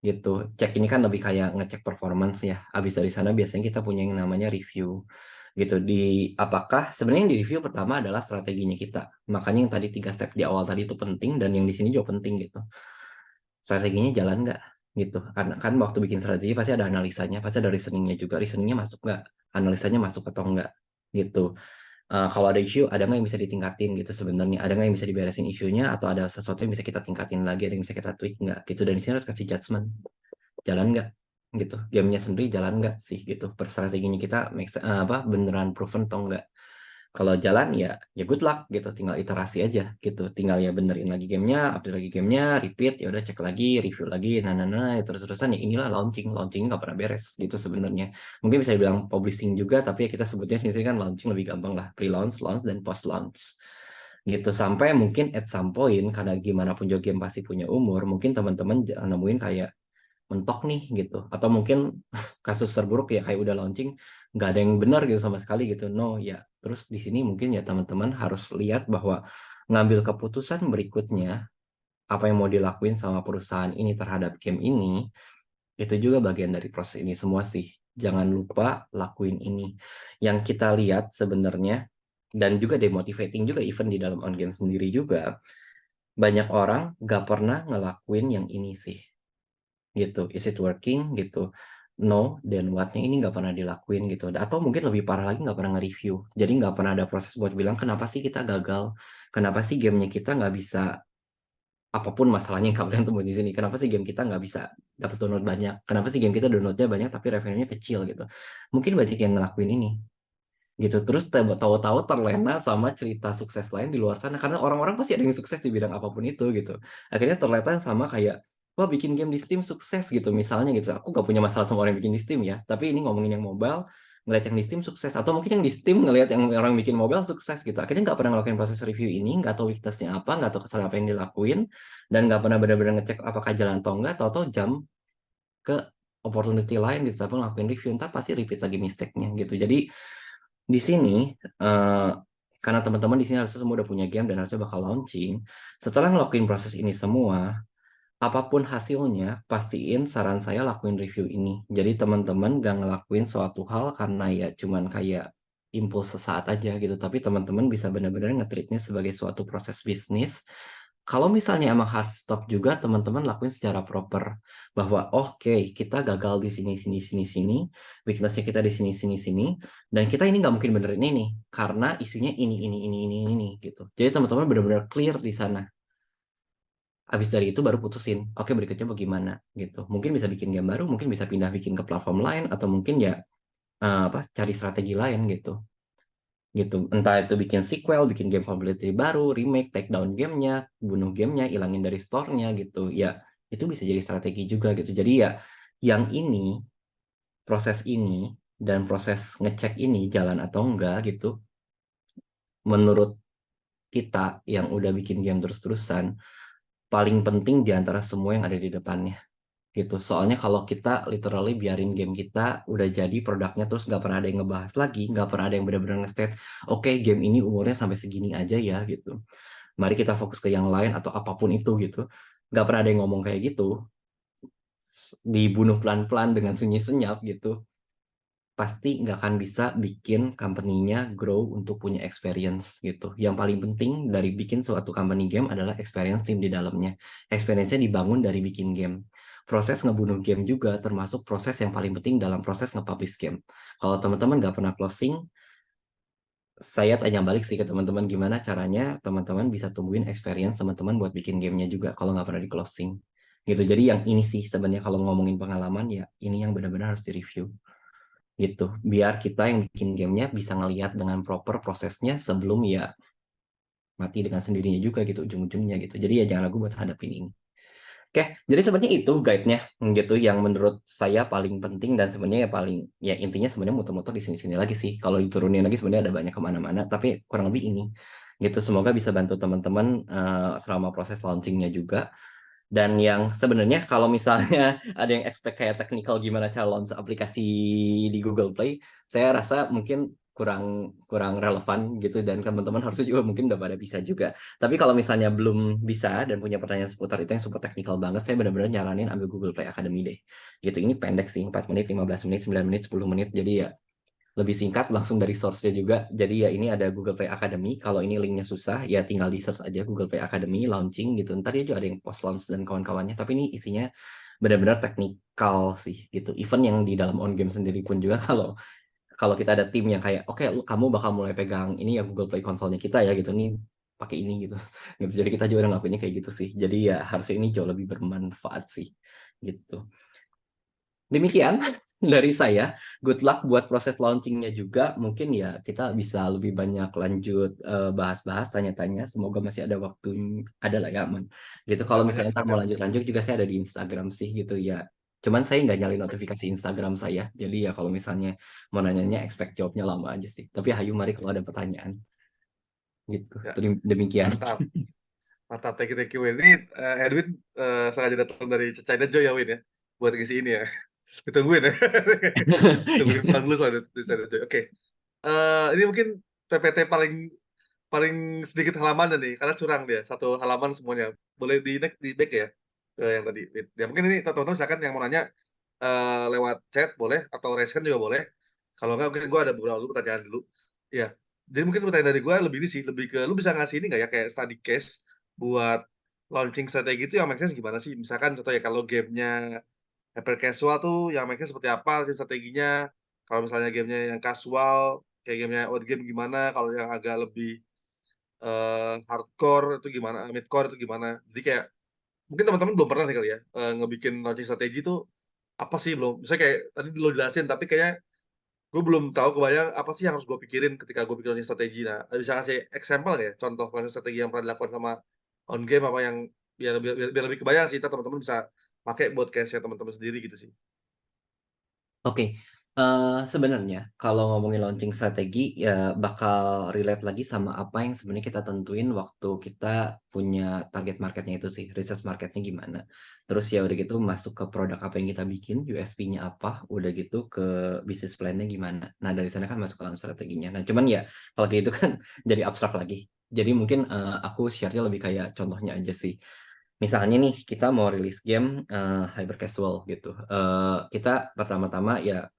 gitu. Cek ini kan lebih kayak ngecek performance ya. Habis dari sana biasanya kita punya yang namanya review gitu. Di apakah sebenarnya yang di review pertama adalah strateginya kita. Makanya yang tadi 3 step di awal tadi itu penting dan yang di sini juga penting gitu. Strateginya jalan nggak gitu. Karena kan waktu bikin strategi pasti ada analisanya, pasti ada reasoningnya juga. Reasoningnya masuk nggak? Analisanya masuk atau enggak gitu. Kalau ada isu, ada nggak yang bisa ditingkatin gitu sebenarnya? Ada nggak yang bisa diberesin isunya? Atau ada sesuatu yang bisa kita tingkatin lagi, ada yang bisa kita tweak nggak gitu? Dan di sini harus kasih judgement, jalan nggak gitu, gamenya sendiri jalan nggak sih gitu, per strateginya kita apa beneran proven atau enggak. Kalau jalan ya good luck gitu, tinggal iterasi aja gitu, tinggal ya benerin lagi gamenya, update lagi gamenya, repeat, ya udah cek lagi, review lagi, ya terus-terusan. Ya inilah launching nggak pernah beres gitu sebenarnya. Mungkin bisa dibilang publishing juga, tapi ya kita sebutnya di sini kan launching lebih gampang lah, pre-launch, launch, dan post-launch gitu. Sampai mungkin at some point, karena gimana pun juga game pasti punya umur, mungkin teman-teman nemuin kayak mentok nih gitu, atau mungkin kasus terburuk ya kayak udah launching nggak ada yang benar gitu sama sekali gitu, no ya. Terus di sini mungkin ya teman-teman harus lihat bahwa ngambil keputusan berikutnya apa yang mau dilakuin sama perusahaan ini terhadap game ini, itu juga bagian dari proses ini semua sih. Jangan lupa lakuin ini yang kita lihat sebenarnya, dan juga demotivating juga even di dalam on game sendiri juga, banyak orang nggak pernah ngelakuin yang ini sih gitu. Is it working gitu? No, dan what-nya ini nggak pernah dilakuin gitu. Atau mungkin lebih parah lagi nggak pernah nge-review. Jadi nggak pernah ada proses buat bilang kenapa sih kita gagal, kenapa sih gamenya kita nggak bisa, apapun masalahnya yang kalian temu di sini. Kenapa sih game kita nggak bisa dapat download banyak? Kenapa sih game kita downloadnya banyak tapi revenue-nya kecil gitu? Mungkin banyak yang ngelakuin ini gitu. Terus tahu-tahu terlena sama cerita sukses lain di luar sana, karena orang-orang pasti ada yang sukses di bidang apapun itu gitu. Akhirnya terlena sama kayak, wah bikin game di Steam sukses gitu misalnya gitu. Aku gak punya masalah sama orang yang bikin di Steam ya, tapi ini ngomongin yang mobile, ngeliat yang di Steam sukses, atau mungkin yang di Steam ngeliat yang orang bikin mobile sukses gitu. Akhirnya nggak pernah ngelakuin proses review ini, nggak tahu weakness-nya apa, nggak tahu kesalahan apa yang dilakuin, dan nggak pernah benar-benar ngecek apakah jalan atau enggak. Tahu-tahu jam ke opportunity lain gitu, tapi ngelakuin review, ntar pasti repeat lagi mistake-nya gitu. Jadi di sini eh, karena teman-teman di sini harusnya semua udah punya game dan harusnya bakal launching. Setelah ngelakuin proses ini semua, apapun hasilnya, pastiin saran saya lakuin review ini. Jadi teman-teman gak ngelakuin suatu hal karena ya cuman kayak impuls sesaat aja gitu, tapi teman-teman bisa benar-benar nge-treatnya sebagai suatu proses bisnis. Kalau misalnya emang hard stop juga, teman-teman lakuin secara proper, bahwa oke, kita gagal di sini sini sini sini, weaknessnya kita di sini sini sini, dan kita ini nggak mungkin benerin ini karena isunya ini gitu. Jadi teman-teman benar-benar clear di sana. Habis dari itu baru putusin, oke berikutnya bagaimana gitu. Mungkin bisa bikin game baru, mungkin bisa pindah bikin ke platform lain, atau mungkin ya apa cari strategi lain gitu. Gitu. Entah itu bikin sequel, bikin game completely baru, remake, take down gamenya, bunuh gamenya, ilangin dari store-nya gitu. Ya, itu bisa jadi strategi juga gitu. Jadi ya, yang ini, proses ini, dan proses ngecek ini jalan atau enggak gitu, menurut kita yang udah bikin game terus-terusan, paling penting di antara semua yang ada di depannya gitu. Soalnya kalau kita literally biarin game kita udah jadi produknya terus nggak pernah ada yang ngebahas lagi, nggak pernah ada yang benar-benar nge-state, oke game ini umurnya sampai segini aja ya gitu. Mari kita fokus ke yang lain atau apapun itu gitu. Nggak pernah ada yang ngomong kayak gitu. Dibunuh pelan-pelan dengan sunyi senyap gitu. Pasti nggak akan bisa bikin company-nya grow untuk punya experience gitu. Yang paling penting dari bikin suatu company game adalah experience tim di dalamnya. Experience-nya dibangun dari bikin game. Proses ngebunuh game juga termasuk proses yang paling penting dalam proses nge-publish game. Kalau teman-teman nggak pernah closing, saya tanya balik sih ke teman-teman, gimana caranya teman-teman bisa tumbuhin experience teman-teman buat bikin gamenya juga kalau nggak pernah di closing gitu. Jadi yang ini sih sebenarnya kalau ngomongin pengalaman ya ini yang benar-benar harus di-review gitu, biar kita yang bikin gamenya bisa ngelihat dengan proper prosesnya sebelum ya mati dengan sendirinya juga gitu ujung-ujungnya gitu. Jadi ya jangan ragu buat hadapin ini. Oke, jadi sebenarnya itu guide-nya gitu yang menurut saya paling penting, dan sebenarnya ya paling ya intinya sebenarnya muter-muter di sini-sini lagi sih. Kalau diturunin lagi sebenarnya ada banyak kemana-mana, tapi kurang lebih ini gitu. Semoga bisa bantu teman-teman selama proses launchingnya juga. Dan yang sebenarnya kalau misalnya ada yang expect kayak technical gimana cara launch aplikasi di Google Play, saya rasa mungkin kurang kurang relevan gitu dan teman-teman harusnya juga mungkin udah pada bisa juga. Tapi kalau misalnya belum bisa dan punya pertanyaan seputar itu yang super technical banget, saya benar-benar nyaranin ambil Google Play Academy deh. Gitu. Ini pendek sih, 4 menit, 15 menit, 9 menit, 10 menit. Jadi ya lebih singkat langsung dari source-nya juga. Jadi ya ini ada Google Play Academy. Kalau ini linknya susah, ya tinggal di search aja Google Play Academy launching gitu. Ntar dia juga ada yang post launch dan kawan-kawannya. Tapi ini isinya benar-benar teknikal sih gitu. Even yang di dalam on game sendiri pun juga kalau kalau kita ada tim yang kayak oke kamu bakal mulai pegang ini ya Google Play konsolnya kita ya gitu nih pakai ini gitu. Gitu. Jadi kita juga udah ngelakuinnya kayak gitu sih. Jadi ya harusnya ini jauh lebih bermanfaat sih gitu. Demikian dari saya. Good luck buat proses launchingnya juga. Mungkin ya kita bisa lebih banyak lanjut bahas-bahas, tanya-tanya. Semoga masih ada waktu, ada lah ya aman. Gitu. Kalau Namanya misalnya ntar mau lanjut. lanjut-lanjut juga saya ada di Instagram sih gitu ya. Cuman saya nggak nyalin notifikasi Instagram saya. Jadi ya kalau misalnya mau nanyanya expect jawabnya lama aja sih. Tapi hayu mari kalau ada pertanyaan. Gitu. Ya, Demikian. mantap. Mantap, thank you Win. Ini Edwin sengaja datang dari China Joy ya Win ya, buat ngisi ini ya. Ditungguin ya. Ditungguin Bang Lu soalnya dari China Joy. Oke. Ini mungkin PPT paling paling sedikit halaman nih, karena curang dia. Satu halaman semuanya. Boleh di back ya, yang tadi. Ya mungkin ini teman-teman silakan yang mau nanya lewat chat boleh, atau raise hand juga boleh. Kalau nggak, mungkin gue ada beberapa dulu pertanyaan dulu. Ya, jadi mungkin pertanyaan dari gue lebih ini sih, lebih ke lu bisa ngasih ini nggak ya, kayak study case buat launching strategi itu yang make sense gimana sih? Misalkan contoh ya, kalau gamenya hyper casual tuh yang make sense seperti apa strateginya? Kalau misalnya gamenya yang casual, kayak gamenya out game gimana? Kalau yang agak lebih hardcore itu gimana? Midcore itu gimana? Jadi kayak mungkin teman-teman belum pernah nih kali ya ngebikin launching strategi itu apa sih, belum. Misalnya kayak tadi lo jelasin, tapi kayaknya gue belum tahu kebayang apa sih yang harus gue pikirin ketika gue bikin launching strategi. Nah, bisa kasih example nggak ya, contoh launching strategi yang pernah dilakukan sama on game, apa yang biar lebih kebayang sih, teman-teman bisa pakai buat case-nya teman-teman sendiri gitu sih. Oke, sebenarnya kalau ngomongin launching strategi ya bakal relate lagi sama apa yang sebenarnya kita tentuin waktu kita punya target marketnya itu sih, research marketnya gimana. Terus ya udah gitu masuk ke produk apa yang kita bikin, USP-nya apa, udah gitu ke bisnis plan-nya gimana. Nah dari sana kan masuk ke launch strateginya. Nah cuman ya kalau kayak itu kan jadi abstrak lagi. Jadi mungkin aku share-nya lebih kayak contohnya aja sih. Misalnya nih kita mau rilis game hyper casual gitu. Kita pertama-tama ya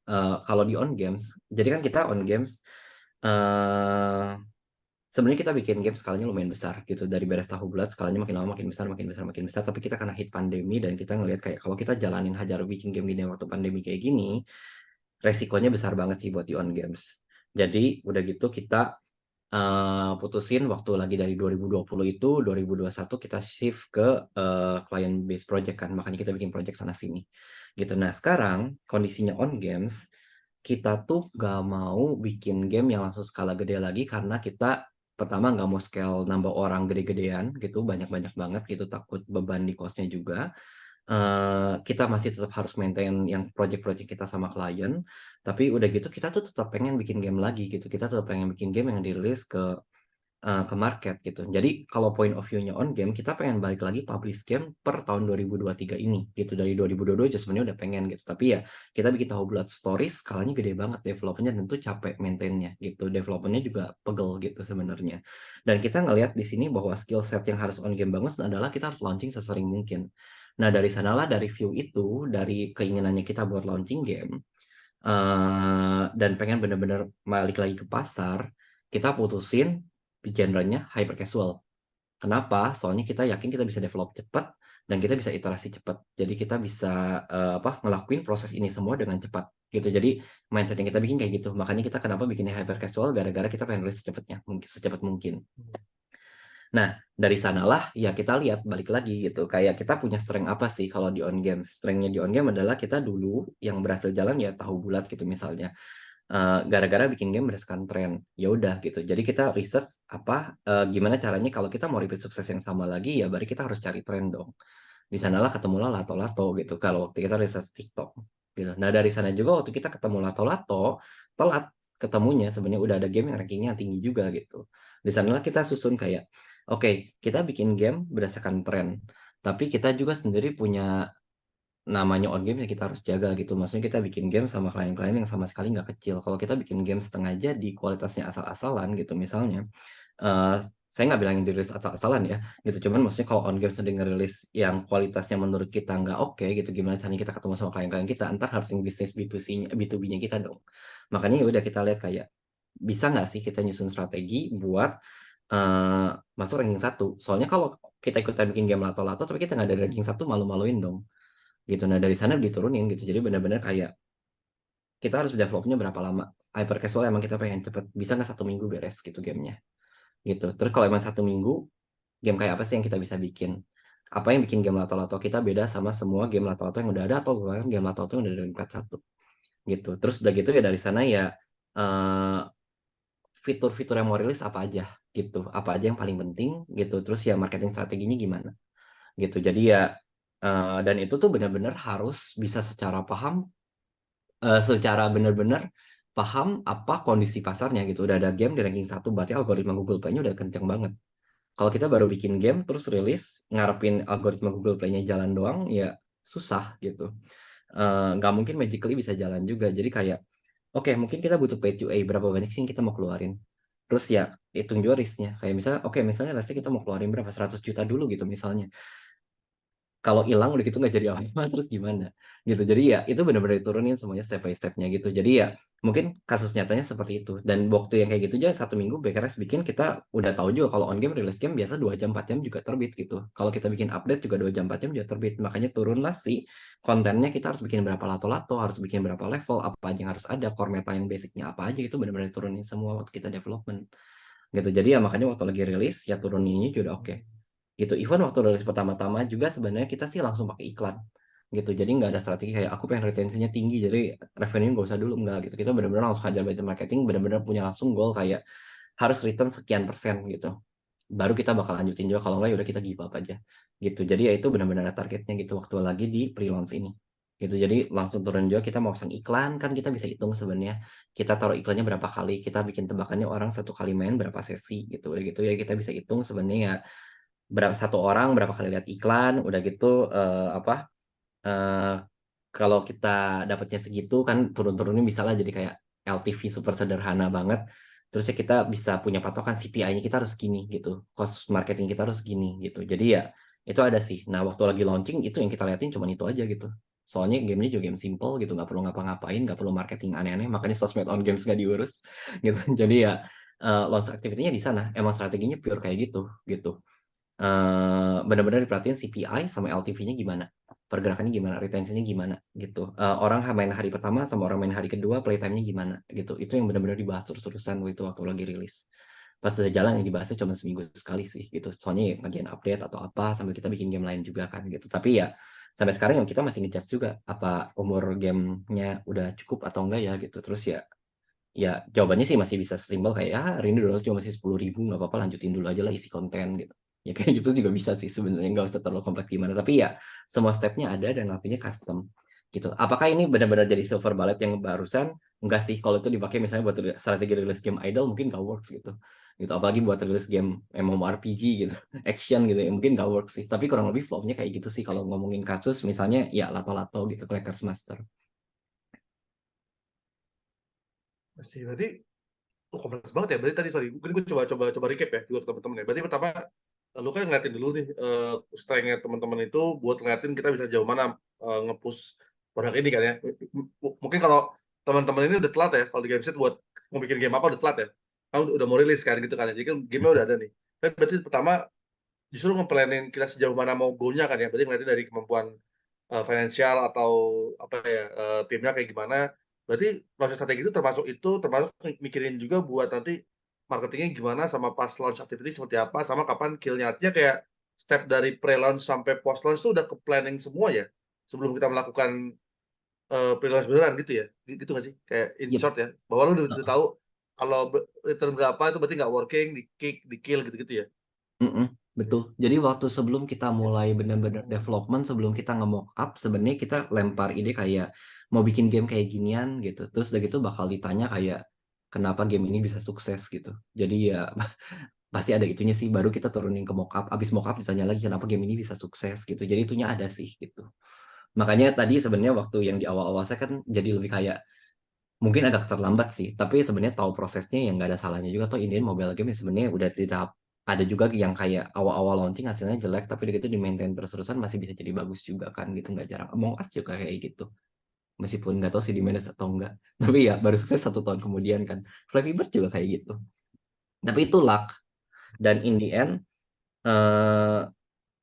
kalau di on games, jadi kan kita on games eh sebenarnya kita bikin game skalanya lumayan besar gitu, dari beres tahu bulat skalanya makin lama makin besar makin besar makin besar, tapi kita kena hit pandemi dan kita ngelihat kayak kalau kita jalanin hajar bikin game gini waktu pandemi kayak gini, resikonya besar banget sih buat di on games. Jadi udah gitu kita putusin waktu lagi dari 2020 itu 2021 kita shift ke client based project kan, makanya kita bikin project sana sini gitu. Nah sekarang kondisinya on games, kita tuh gak mau bikin game yang langsung skala gede lagi karena kita pertama nggak mau scale nambah orang gede-gedean gitu, banyak-banyak banget gitu, takut beban di costnya juga. Kita masih tetap harus maintain yang project-project kita sama klien, tapi udah gitu kita tuh tetap pengen bikin game lagi gitu. Kita tetap pengen bikin game yang dirilis ke market gitu. Jadi kalau point of view-nya on game, kita pengen balik lagi publish game per tahun 2023 ini gitu. Dari 2022 aja sebenarnya udah pengen gitu. Tapi ya kita bikin tahu bulat stories, skalanya gede banget, developernya tentu capek maintainnya gitu. Developernya juga pegel gitu sebenarnya. Dan kita ngelihat di sini bahwa skill set yang harus on game bangun adalah kita harus launching sesering mungkin. Nah, dari sanalah dari view itu, dari keinginannya kita buat launching game, dan pengen bener-bener balik lagi ke pasar, kita putusin genre-nya hyper casual. Kenapa? Soalnya kita yakin kita bisa develop cepat dan kita bisa iterasi cepat. Jadi kita bisa ngelakuin proses ini semua dengan cepat gitu. Jadi mindset yang kita bikin kayak gitu. Makanya kita kenapa bikinnya hyper casual, gara-gara kita pengen rilis secepatnya, mungkin secepat mungkin. Nah, dari sanalah ya kita lihat balik lagi gitu. Kayak kita punya strength apa sih kalau di on game? Strength-nya di on game adalah kita dulu yang berhasil jalan ya tahu bulat gitu misalnya. Gara-gara bikin game berdasarkan tren. Ya udah gitu. Jadi kita research gimana caranya kalau kita mau repeat sukses yang sama lagi ya berarti kita harus cari tren dong. Di sanalah ketemulah lato-lato gitu. Kalau waktu kita research TikTok gitu. Nah, dari sana juga waktu kita ketemu lato-lato, telat ketemunya sebenarnya udah ada game yang rankingnya tinggi juga gitu. Di sanalah kita susun kayak oke, kita bikin game berdasarkan tren. Tapi kita juga sendiri punya namanya on game yang kita harus jaga gitu. Maksudnya kita bikin game sama klien-klien yang sama sekali nggak kecil. Kalau kita bikin game setengah jadi kualitasnya asal-asalan gitu misalnya, saya nggak bilang yang dirilis asal-asalan ya, gitu. Cuman maksudnya kalau on game sedang ngerilis yang kualitasnya menurut kita nggak oke gitu, gimana caranya kita ketemu sama klien-klien kita, ntar harus yang bisnis B2C-nya, B2B-nya kita dong. Makanya ya udah kita lihat kayak bisa nggak sih kita nyusun strategi buat masuk ranking 1. Soalnya kalau kita ikutan bikin game lato-lato tapi kita nggak ada ranking 1, malu-maluin dong gitu. Nah dari sana diturunin gitu. Jadi benar-benar kayak kita harus developnya berapa lama. Hyper casual emang kita pengen cepet, bisa nggak 1 minggu beres gitu gamenya gitu. Terus kalau emang 1 minggu, game kayak apa sih yang kita bisa bikin? Apa yang bikin game lato-lato kita beda sama semua game lato-lato yang udah ada, atau bahkan game lato-lato yang udah dari peringkat 1 gitu. Terus udah gitu ya dari sana ya eh, fitur-fitur yang mau rilis apa aja gitu, apa aja yang paling penting gitu. Terus ya marketing strateginya gimana gitu. Jadi ya dan itu tuh benar-benar harus bisa secara benar-benar paham apa kondisi pasarnya gitu. Udah ada game di ranking 1 berarti algoritma Google Play-nya udah kenceng banget. Kalau kita baru bikin game terus rilis ngarepin algoritma Google Play-nya jalan doang ya susah gitu. Nggak mungkin magically bisa jalan juga. Jadi kayak oke, mungkin kita butuh pay to A, berapa banyak sih yang kita mau keluarin. Terus ya hitung juga risknya. Kayak misalnya, oke, misalnya let's say kita mau keluarin berapa, 100 juta dulu gitu misalnya. Kalau hilang udah gitu nggak jadi apa-apa, terus gimana? Gitu. Jadi ya itu benar-benar diturunin semuanya step by step-nya gitu. Jadi ya mungkin kasus nyatanya seperti itu. Dan waktu yang kayak gitu aja 1 minggu BKRX bikin, kita udah tahu juga kalau on game rilis game biasa 2 jam 4 jam juga terbit gitu. Kalau kita bikin update juga 2 jam 4 jam juga terbit. Makanya turunlah sih kontennya, kita harus bikin berapa lato-lato, harus bikin berapa level, apa aja yang harus ada, core meta yang basicnya apa aja, itu benar-benar turunin semua waktu kita development gitu. Jadi ya makanya waktu lagi rilis ya turuninnya juga oke gitu. Even waktu rilis pertama-tama juga sebenarnya kita sih langsung pakai iklan gitu. Jadi nggak ada strategi kayak aku pengen retensinya tinggi jadi revenue nggak usah dulu, nggak gitu. Kita benar-benar langsung hajar budget marketing, benar-benar punya langsung goal kayak harus return sekian persen gitu. Baru kita bakal lanjutin juga, kalau nggak ya udah kita give up aja gitu. Jadi ya itu benar-benar ada targetnya gitu waktu lagi di pre-launch ini gitu. Jadi langsung turun juga, kita mau pasang iklan kan kita bisa hitung sebenarnya kita taruh iklannya berapa kali, kita bikin tebakannya orang 1 kali main berapa sesi gitu. Udah gitu ya kita bisa hitung sebenarnya ya berapa satu orang berapa kali lihat iklan. Udah gitu apa eh, kalau kita dapatnya segitu kan turun-turunin bisa lah jadi kayak LTV super sederhana banget. Terus ya kita bisa punya patokan CPI-nya kita harus gini gitu, cost marketing kita harus gini gitu. Jadi ya itu ada sih. Nah waktu lagi launching itu yang kita liatin cuma itu aja gitu. Soalnya gamenya juga game simple gitu, nggak perlu ngapa-ngapain, nggak perlu marketing aneh-aneh, makanya sosmed on games nggak diurus gitu. Jadi ya launch activity-nya di sana emang strateginya pure kayak gitu gitu. Benar-benar diperhatiin CPI sama LTV-nya gimana, pergerakannya gimana, retensinya gimana gitu. Orang main hari pertama sama orang main hari kedua playtime-nya gimana gitu. Itu yang benar-benar dibahas terus-terusan waktu lagi rilis. Pas udah jalan yang dibahasnya cuma seminggu sekali sih gitu. Soalnya ya bagian update atau apa sambil kita bikin game lain juga kan gitu. Tapi ya sampai sekarang yang kita masih ngejudge juga apa umur gamenya udah cukup atau enggak ya gitu. Terus ya jawabannya sih masih bisa simpel kayak ya hari ini download cuma masih 10.000, nggak apa-apa lanjutin dulu aja lah isi konten gitu. Ya kayak gitu juga bisa sih sebenarnya, nggak usah terlalu kompleks gimana. Tapi ya semua stepnya ada dan ngelakuinnya custom gitu. Apakah ini benar-benar jadi silver bullet yang barusan? Enggak sih. Kalau itu dipakai misalnya buat strategi rilis game idle mungkin nggak works gitu. Gitu. Apalagi buat rilis game MMORPG gitu, action gitu ya mungkin nggak works sih. Tapi kurang lebih flow-nya kayak gitu sih kalau ngomongin kasus misalnya ya lato-lato gitu, Clackers Master. Masih berarti kompleks banget ya. Berarti tadi sorry, mungkin gue coba recap ya juga ke teman-teman ya. Berarti pertama lu kan ngeliatin dulu nih strength-nya teman-teman itu buat ngeliatin kita bisa jauh mana nge-push produk ini kan ya. Mungkin kalau teman-teman ini udah telat ya, kalau di Gameset buat mau bikin game apa udah telat ya. Kamu udah mau rilis kan gitu kan ya. Jadi kan game-nya udah ada nih. Tapi berarti pertama justru nge-planning kita sejauh mana mau go-nya kan ya. Berarti ngeliatin dari kemampuan finansial atau apa ya timnya kayak gimana. Berarti proses strategi itu termasuk mikirin juga buat nanti marketingnya gimana sama pas launch activity seperti apa sama kapan kill-nya. Artinya kayak step dari pre-launch sampai post-launch itu udah ke planning semua ya sebelum kita melakukan pre-launch beneran gitu ya. Gitu nggak sih? Kayak in Yep. short ya. Bahwa lu udah tahu kalau return berapa itu berarti nggak working, di kill gitu-gitu ya. Mm-mm, Oke. betul. Jadi waktu sebelum kita Yes. mulai benar-benar development, sebelum kita nge-mock up, sebenarnya kita lempar ide kayak mau bikin game kayak ginian gitu. Terus udah gitu bakal ditanya kayak kenapa game ini bisa sukses gitu. Jadi ya pasti ada itunya sih, baru kita turunin ke mockup, abis mockup ditanya lagi kenapa game ini bisa sukses gitu, jadi itunya ada sih gitu. Makanya tadi sebenarnya waktu yang di awal-awal saya kan jadi lebih kayak mungkin agak terlambat sih, tapi sebenarnya tahu prosesnya yang nggak ada salahnya juga. Toh Indian mobile game ya sebenarnya udah di tahap, ada juga yang kayak awal-awal launching hasilnya jelek, tapi begitu di maintain terus-terusan masih bisa jadi bagus juga kan gitu, nggak jarang. Among Us juga kayak gitu, meskipun nggak tahu sih di manage atau enggak. Tapi ya baru sukses 1 tahun kemudian kan. Flappy Bird juga kayak gitu. Tapi itu luck, dan in the end eh,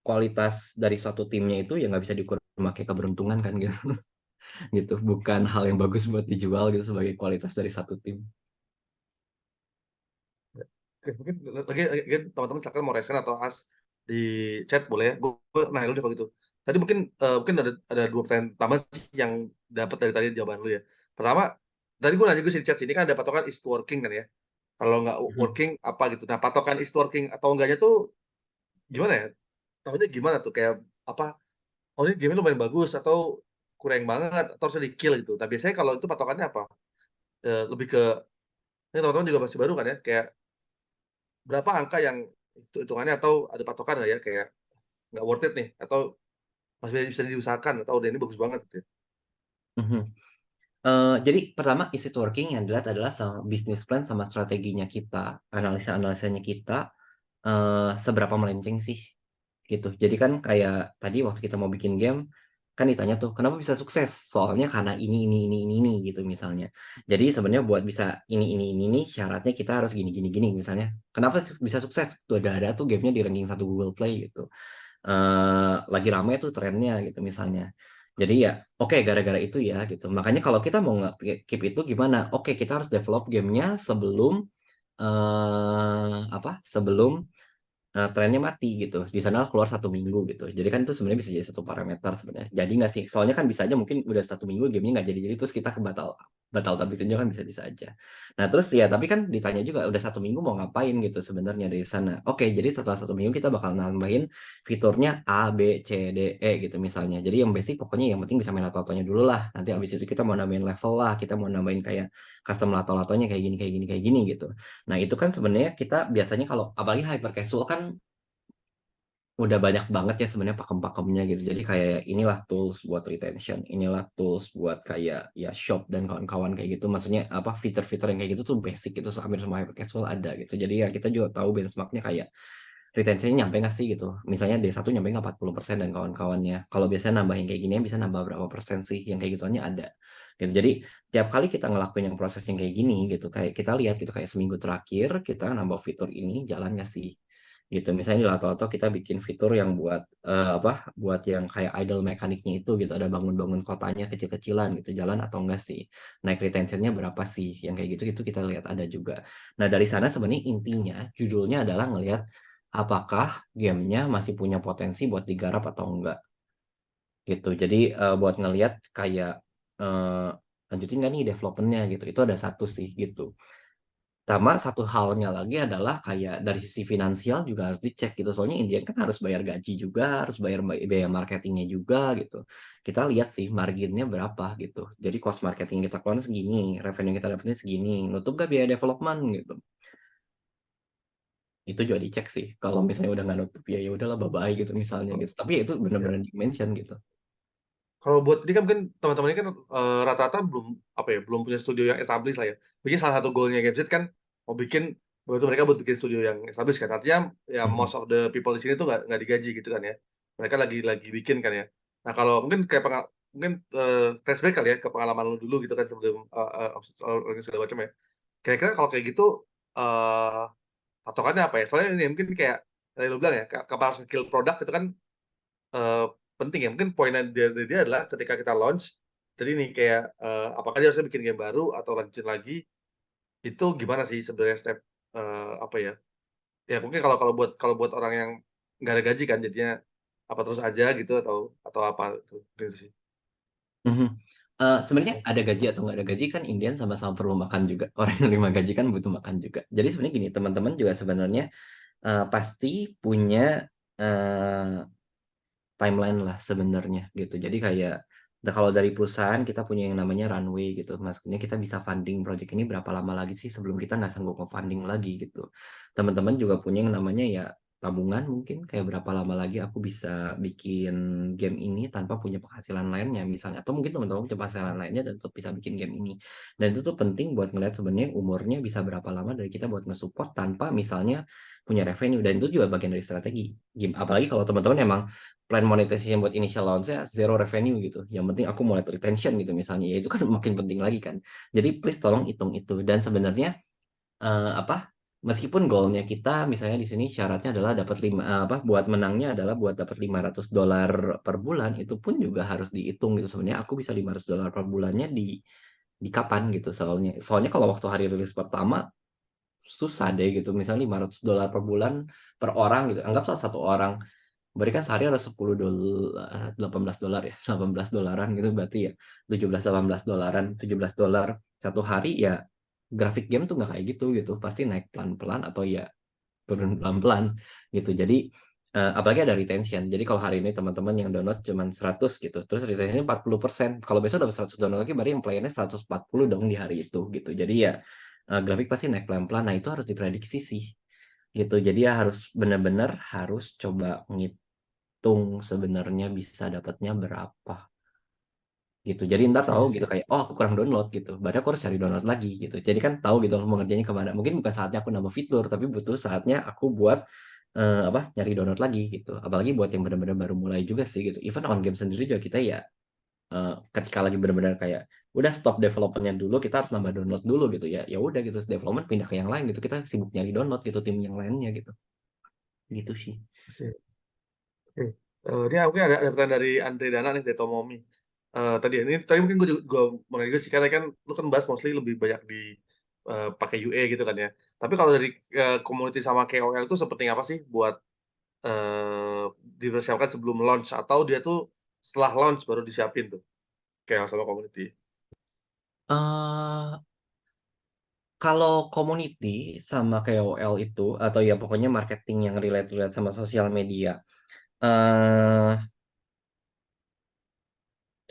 kualitas dari suatu timnya itu ya nggak bisa diukur pakai keberuntungan kan gitu. Gitu, bukan hal yang bagus buat dijual gitu sebagai kualitas dari satu tim. Oke, mungkin lagi teman-teman silakan mau resen atau as di chat boleh ya. Gue nanya dulu deh kalau gitu. Tadi mungkin ada 2 pertanyaan tambahan sih yang dapat dari tadi jawaban lu ya. Pertama, tadi gue nanya juga sih di chat sini kan ada patokan is working kan ya. Kalau nggak Mhm. working apa gitu. Nah, patokan is working atau enggaknya tuh gimana ya? Tahunya gimana tuh kayak apa? Oh ini game lumayan bagus atau kurang banget atau harusnya di kill gitu. Nah biasanya kalau itu patokannya apa? Lebih ke ini teman-teman juga masih baru kan ya, kayak berapa angka yang itu hitungannya atau ada patokan nggak ya kayak nggak worth it nih atau masih bisa diusahakan atau udah ini bagus banget gitu ya. Mhm. Jadi pertama is it working yang dilihat adalah sama bisnis plan sama strateginya kita, analisa-analisanya kita seberapa melenceng sih gitu. Jadi kan kayak tadi waktu kita mau bikin game kan ditanya tuh kenapa bisa sukses? Soalnya karena ini gitu misalnya. Jadi sebenarnya buat bisa ini syaratnya kita harus gini gini gini misalnya. Kenapa bisa sukses? Tuh ada tuh gamenya di ranking 1 Google Play gitu. Lagi ramai tuh trennya gitu misalnya. Jadi ya oke gara-gara itu ya gitu. Makanya kalau kita mau nge-keep itu gimana? Oke kita harus develop gamenya sebelum apa? Sebelum trennya mati gitu. Di sana keluar 1 minggu gitu. Jadi kan itu sebenarnya bisa jadi satu parameter sebenarnya. Jadi nggak sih? Soalnya kan bisa aja mungkin udah 1 minggu gamenya nggak jadi terus kita batal tapi itu kan bisa aja. Nah terus ya tapi kan ditanya juga udah 1 minggu mau ngapain gitu sebenarnya dari sana. Oke jadi setelah 1 minggu kita bakal nambahin fiturnya A B C D E gitu misalnya. Jadi yang basic pokoknya yang penting bisa main lato-latonya dulu lah. Nanti abis itu kita mau nambahin level lah. Kita mau nambahin kayak custom lato-latonya kayak gini gitu. Nah, itu kan sebenarnya kita biasanya kalau apalagi hyper casual kan udah banyak banget ya sebenarnya pakem-pakemnya gitu. Jadi kayak inilah tools buat retention, inilah tools buat kayak ya shop dan kawan-kawan kayak gitu. Maksudnya apa fitur-fitur yang kayak gitu tuh basic gitu, hampir semua hyper casual ada gitu. Jadi ya kita juga tahu benchmarknya kayak retentionnya nyampe nggak sih gitu. Misalnya D1 nyampe nggak 40% dan kawan-kawannya. Kalau biasanya nambahin kayak gini bisa nambah berapa persen sih yang kayak gituannya ada. Gitu. Jadi tiap kali kita ngelakuin yang proses yang kayak gini gitu, kayak kita lihat gitu kayak seminggu terakhir kita nambah fitur ini jalan nggak sih? Gitu. Misalnya di Lato-Lato kita bikin fitur yang buat apa? Buat yang kayak idle mekaniknya itu gitu, ada bangun-bangun kotanya kecil-kecilan gitu, jalan atau enggak sih? Naik retentionnya berapa sih? Yang kayak gitu itu kita lihat ada juga. Nah, dari sana sebenarnya intinya judulnya adalah ngelihat apakah gamenya masih punya potensi buat digarap atau enggak gitu. Jadi buat ngelihat kayak eh, lanjutin nggak nih developmentnya gitu. Itu ada satu sih gitu. Sama satu halnya lagi adalah kayak dari sisi finansial juga harus dicek gitu. Soalnya Indian kan harus bayar gaji juga, harus bayar biaya marketingnya juga gitu. Kita lihat sih marginnya berapa gitu. Jadi cost marketing kita keluarin segini, revenue kita dapetnya segini, nutup gak biaya development gitu. Itu juga dicek sih. Kalau misalnya udah nggak nutup ya udahlah bye bye gitu misalnya gitu. Tapi ya itu Ya. benar-benar di mention gitu. Kalau buat ini kan mungkin teman-teman ini kan rata-rata belum apa ya belum punya studio yang established lah ya. Mungkin salah satu goalnya Gameset kan mau bikin waktu mereka buat bikin studio yang established kan. Artinya ya Mhm. most of the people di sini tuh nggak digaji gitu kan ya. Mereka lagi bikin kan ya. Nah kalau mungkin kayak mungkin flashback kali ya ke pengalaman lu dulu gitu kan sebelum segala macam ya. Kira-kira kalau kayak gitu eh patokannya apa ya? Soalnya ini mungkin kayak tadi lu bilang ya kapal skill produk itu kan Eee, penting ya, mungkin poin dari dia adalah ketika kita launch, jadi nih kayak, apakah dia harusnya bikin game baru atau lanjutin lagi, itu gimana sih sebenarnya step, apa ya, ya mungkin kalau buat orang yang nggak ada gaji kan jadinya, apa terus aja gitu atau apa tuh, gitu sih. Mhm. Sebenarnya ada gaji atau nggak ada gaji kan Indian sama-sama perlu makan juga. Orang yang nerima gaji kan butuh makan juga. Jadi sebenarnya gini, teman-teman juga sebenarnya pasti punya eh, timeline lah sebenarnya gitu. Jadi kayak Nah, kalau dari perusahaan kita punya yang namanya runway gitu. Maksudnya kita bisa funding project ini berapa lama lagi sih sebelum kita nggak sanggup nge-funding lagi gitu. Teman-teman juga punya yang namanya ya tabungan mungkin kayak berapa lama lagi aku bisa bikin game ini tanpa punya penghasilan lainnya misalnya. Atau mungkin teman-teman punya penghasilan lainnya dan tetap bisa bikin game ini. Dan itu tuh penting buat ngeliat sebenarnya umurnya bisa berapa lama dari kita buat nge-support tanpa misalnya punya revenue. Dan itu juga bagian dari strategi game. Apalagi kalau teman-teman emang plan monetization buat initial launch-nya zero revenue gitu. Yang penting aku mau lihat retention gitu misalnya. Ya itu kan makin penting lagi kan. Jadi please tolong hitung itu. Dan sebenarnya apa? Meskipun goalnya kita misalnya di sini syaratnya adalah dapat buat menangnya adalah buat dapat $500 per bulan, itu pun juga harus dihitung gitu. Sebenarnya aku bisa $500 per bulannya di kapan gitu soalnya. Soalnya kalau waktu hari rilis pertama susah deh gitu. Misalnya $500 per bulan per orang gitu. Anggap salah satu orang berarti kan sehari harus $18 ya, $18 gitu berarti ya 17-18 dolaran, $17 satu hari ya. Grafik game tuh nggak kayak gitu pasti naik pelan-pelan atau ya turun pelan-pelan gitu. Jadi apalagi ada retention. Jadi kalau hari ini teman-teman yang download cuma 100 gitu, terus retentionnya 40%. Kalau besok dapat 100 download lagi, berarti yang playernya 140 dong di hari itu gitu. Jadi ya grafik pasti naik pelan-pelan. Nah itu harus diprediksi sih gitu. Jadi ya harus benar-benar harus coba ngitung sebenarnya bisa dapatnya berapa gitu. Jadi ntar tahu Iya gitu sih. kayak oh aku kurang download gitu. Berarti aku harus cari download lagi gitu. Jadi kan tahu gitu mau ngerjainnya kemana. Mungkin bukan saatnya aku nambah fitur, tapi butuh saatnya aku buat nyari download lagi gitu. Apalagi buat yang benar-benar baru mulai juga sih gitu. Even on game sendiri juga kita ya ketika lagi benar-benar kayak udah stop developmentnya dulu, kita harus nambah download dulu gitu ya. Ya udah gitu development pindah ke yang lain gitu. Kita sibuk nyari download gitu tim yang lainnya gitu. Gitu sih. Sih. Oke. Ini mungkin ada pertanyaan dari Andre Dana nih dari Tomomi. Tadi mungkin gue mau nanya juga sih karena kan lu kan bahas mostly lebih banyak di pakai UA gitu kan ya. Tapi kalau dari community sama KOL itu seperti apa sih buat eh dipersiapkan sebelum launch atau dia tuh setelah launch baru disiapin tuh KOL sama community. eh Kalau community sama KOL itu atau ya pokoknya marketing yang relate sama sosial media, eh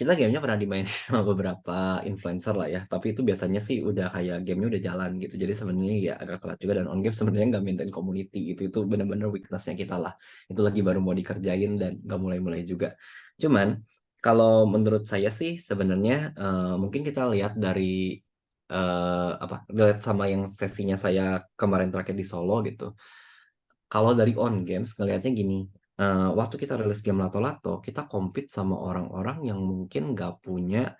kita gamenya pernah dimainin sama beberapa influencer lah ya. Tapi itu biasanya sih udah kayak gamenya udah jalan gitu. Jadi sebenarnya ya agak telat juga dan on game sebenarnya nggak maintain community itu benar-benar weaknessnya kita lah. Itu lagi baru mau dikerjain dan nggak mulai-mulai juga. Cuman kalau menurut saya sih sebenarnya mungkin kita lihat dari lihat sama yang sesinya saya kemarin terakhir di Solo gitu. Kalau dari on games ngelihatnya gini, waktu kita rilis game Lato-Lato, kita compete sama orang-orang yang mungkin nggak punya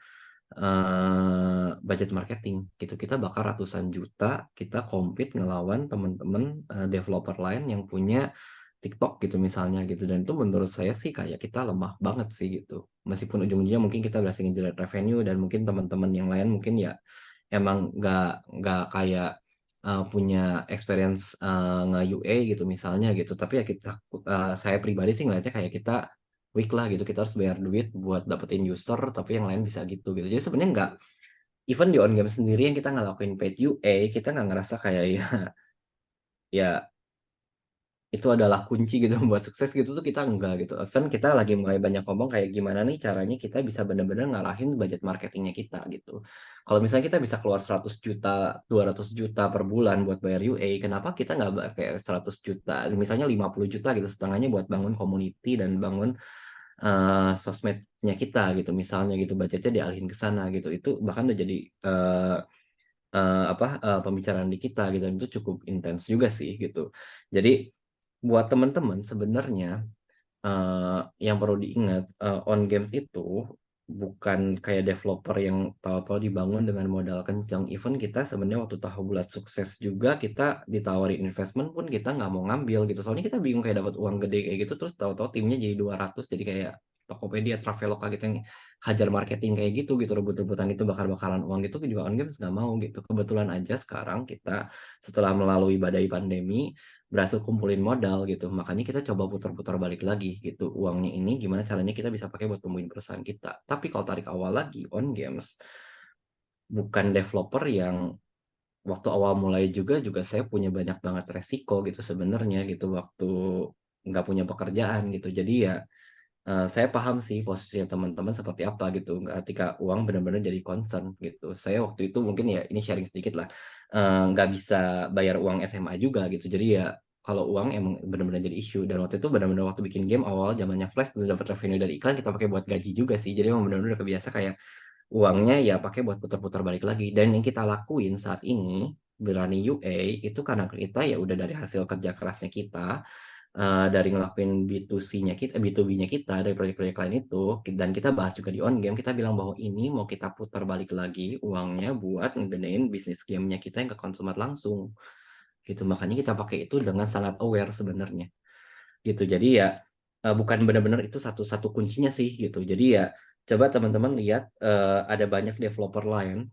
budget marketing gitu. Kita bakar ratusan juta, kita compete ngelawan teman-teman developer lain yang punya TikTok gitu misalnya gitu. Dan itu menurut saya sih kayak kita lemah banget sih gitu. Meskipun ujung-ujungnya mungkin kita berhasil ngejar revenue dan mungkin teman-teman yang lain mungkin ya emang nggak kayak punya experience nge-UA gitu misalnya gitu. Tapi ya saya pribadi sih ngeliatnya kayak kita weak lah gitu. Kita harus bayar duit buat dapetin user, tapi yang lain bisa gitu. Jadi sebenarnya nggak, even di on game sendiri yang kita ngelakuin paid UA, kita nggak ngerasa kayak ya ya itu adalah kunci gitu buat sukses gitu tuh kita enggak gitu. Even kita lagi mulai banyak ngomong kayak gimana nih caranya kita bisa benar-benar ngalahin budget marketingnya kita gitu. Kalau misalnya kita bisa keluar 100 juta, 200 juta per bulan buat bayar UA, kenapa kita nggak kayak 100 juta, misalnya 50 juta gitu setengahnya buat bangun community dan bangun sosmednya kita gitu misalnya gitu budgetnya dialihin ke sana gitu. Itu bahkan udah jadi pembicaraan di kita gitu dan itu cukup intens juga sih gitu. Jadi buat teman-teman sebenarnya yang perlu diingat on games itu bukan kayak developer yang tahu-tahu dibangun dengan modal kencang. Even kita sebenarnya waktu tahu bulat sukses juga kita ditawarin investment pun kita nggak mau ngambil gitu. Soalnya kita bingung kayak dapat uang gede kayak gitu terus tahu-tahu timnya jadi 200 jadi kayak Tokopedia, Traveloka gitu yang hajar marketing kayak gitu rebut-rebutan itu bakar-bakaran uang gitu juga on games nggak mau gitu. Kebetulan aja sekarang kita setelah melalui badai pandemi berhasil kumpulin modal gitu. Makanya kita coba putar-putar balik lagi gitu. Uangnya ini gimana caranya kita bisa pakai buat tumbuhin perusahaan kita. Tapi kalau tarik awal lagi, on games bukan developer yang waktu awal mulai juga saya punya banyak banget resiko gitu sebenarnya gitu waktu nggak punya pekerjaan gitu. Jadi ya Saya paham sih posisinya teman-teman seperti apa gitu ketika uang benar-benar jadi concern gitu. Saya waktu itu mungkin ya ini sharing sedikit lah, nggak bisa bayar uang SMA juga gitu. Jadi ya kalau uang emang benar-benar jadi isu dan waktu itu benar-benar waktu bikin game awal zamannya Flash terus dapat revenue dari iklan kita pakai buat gaji juga sih. Jadi emang benar-benar kebiasa kayak uangnya ya pakai buat putar-putar balik lagi. Dan yang kita lakuin saat ini berani UA itu karena kita ya udah dari hasil kerja kerasnya kita, dari ngelakuin B2C-nya kita, B2B-nya kita dari proyek-proyek lain itu, dan kita bahas juga di on game, kita bilang bahwa ini mau kita putar balik lagi uangnya buat ngegedein bisnis gamenya kita yang ke konsumer langsung gitu. Makanya kita pakai itu dengan sangat aware sebenarnya gitu. Jadi ya bukan benar-benar itu satu-satu kuncinya sih gitu. Jadi ya coba teman-teman lihat, ada banyak developer lain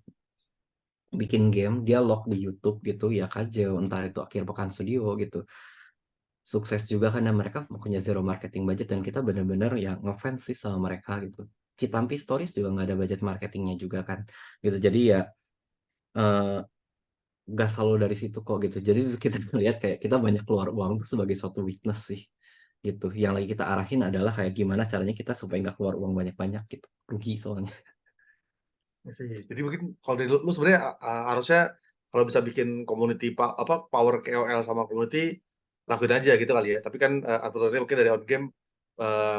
bikin game dia log di YouTube gitu ya Kajel, entah itu Akhir Pekan Studio gitu, sukses juga karena mereka punya zero marketing budget dan kita benar-benar ya ngefans sih sama mereka gitu. Citampi Stories juga nggak ada budget marketingnya juga kan gitu. Jadi ya eh, nggak selalu dari situ kok gitu. Jadi kita lihat kayak kita banyak keluar uang tuh sebagai suatu weakness sih gitu. Yang lagi kita arahin adalah kayak gimana caranya kita supaya nggak keluar uang banyak-banyak gitu. Rugi soalnya. Sih. Jadi mungkin kalau dari lu sebenarnya harusnya kalau bisa bikin community apa power KOL sama community lakuin aja gitu kali ya. Tapi kan unfortunately mungkin dari out game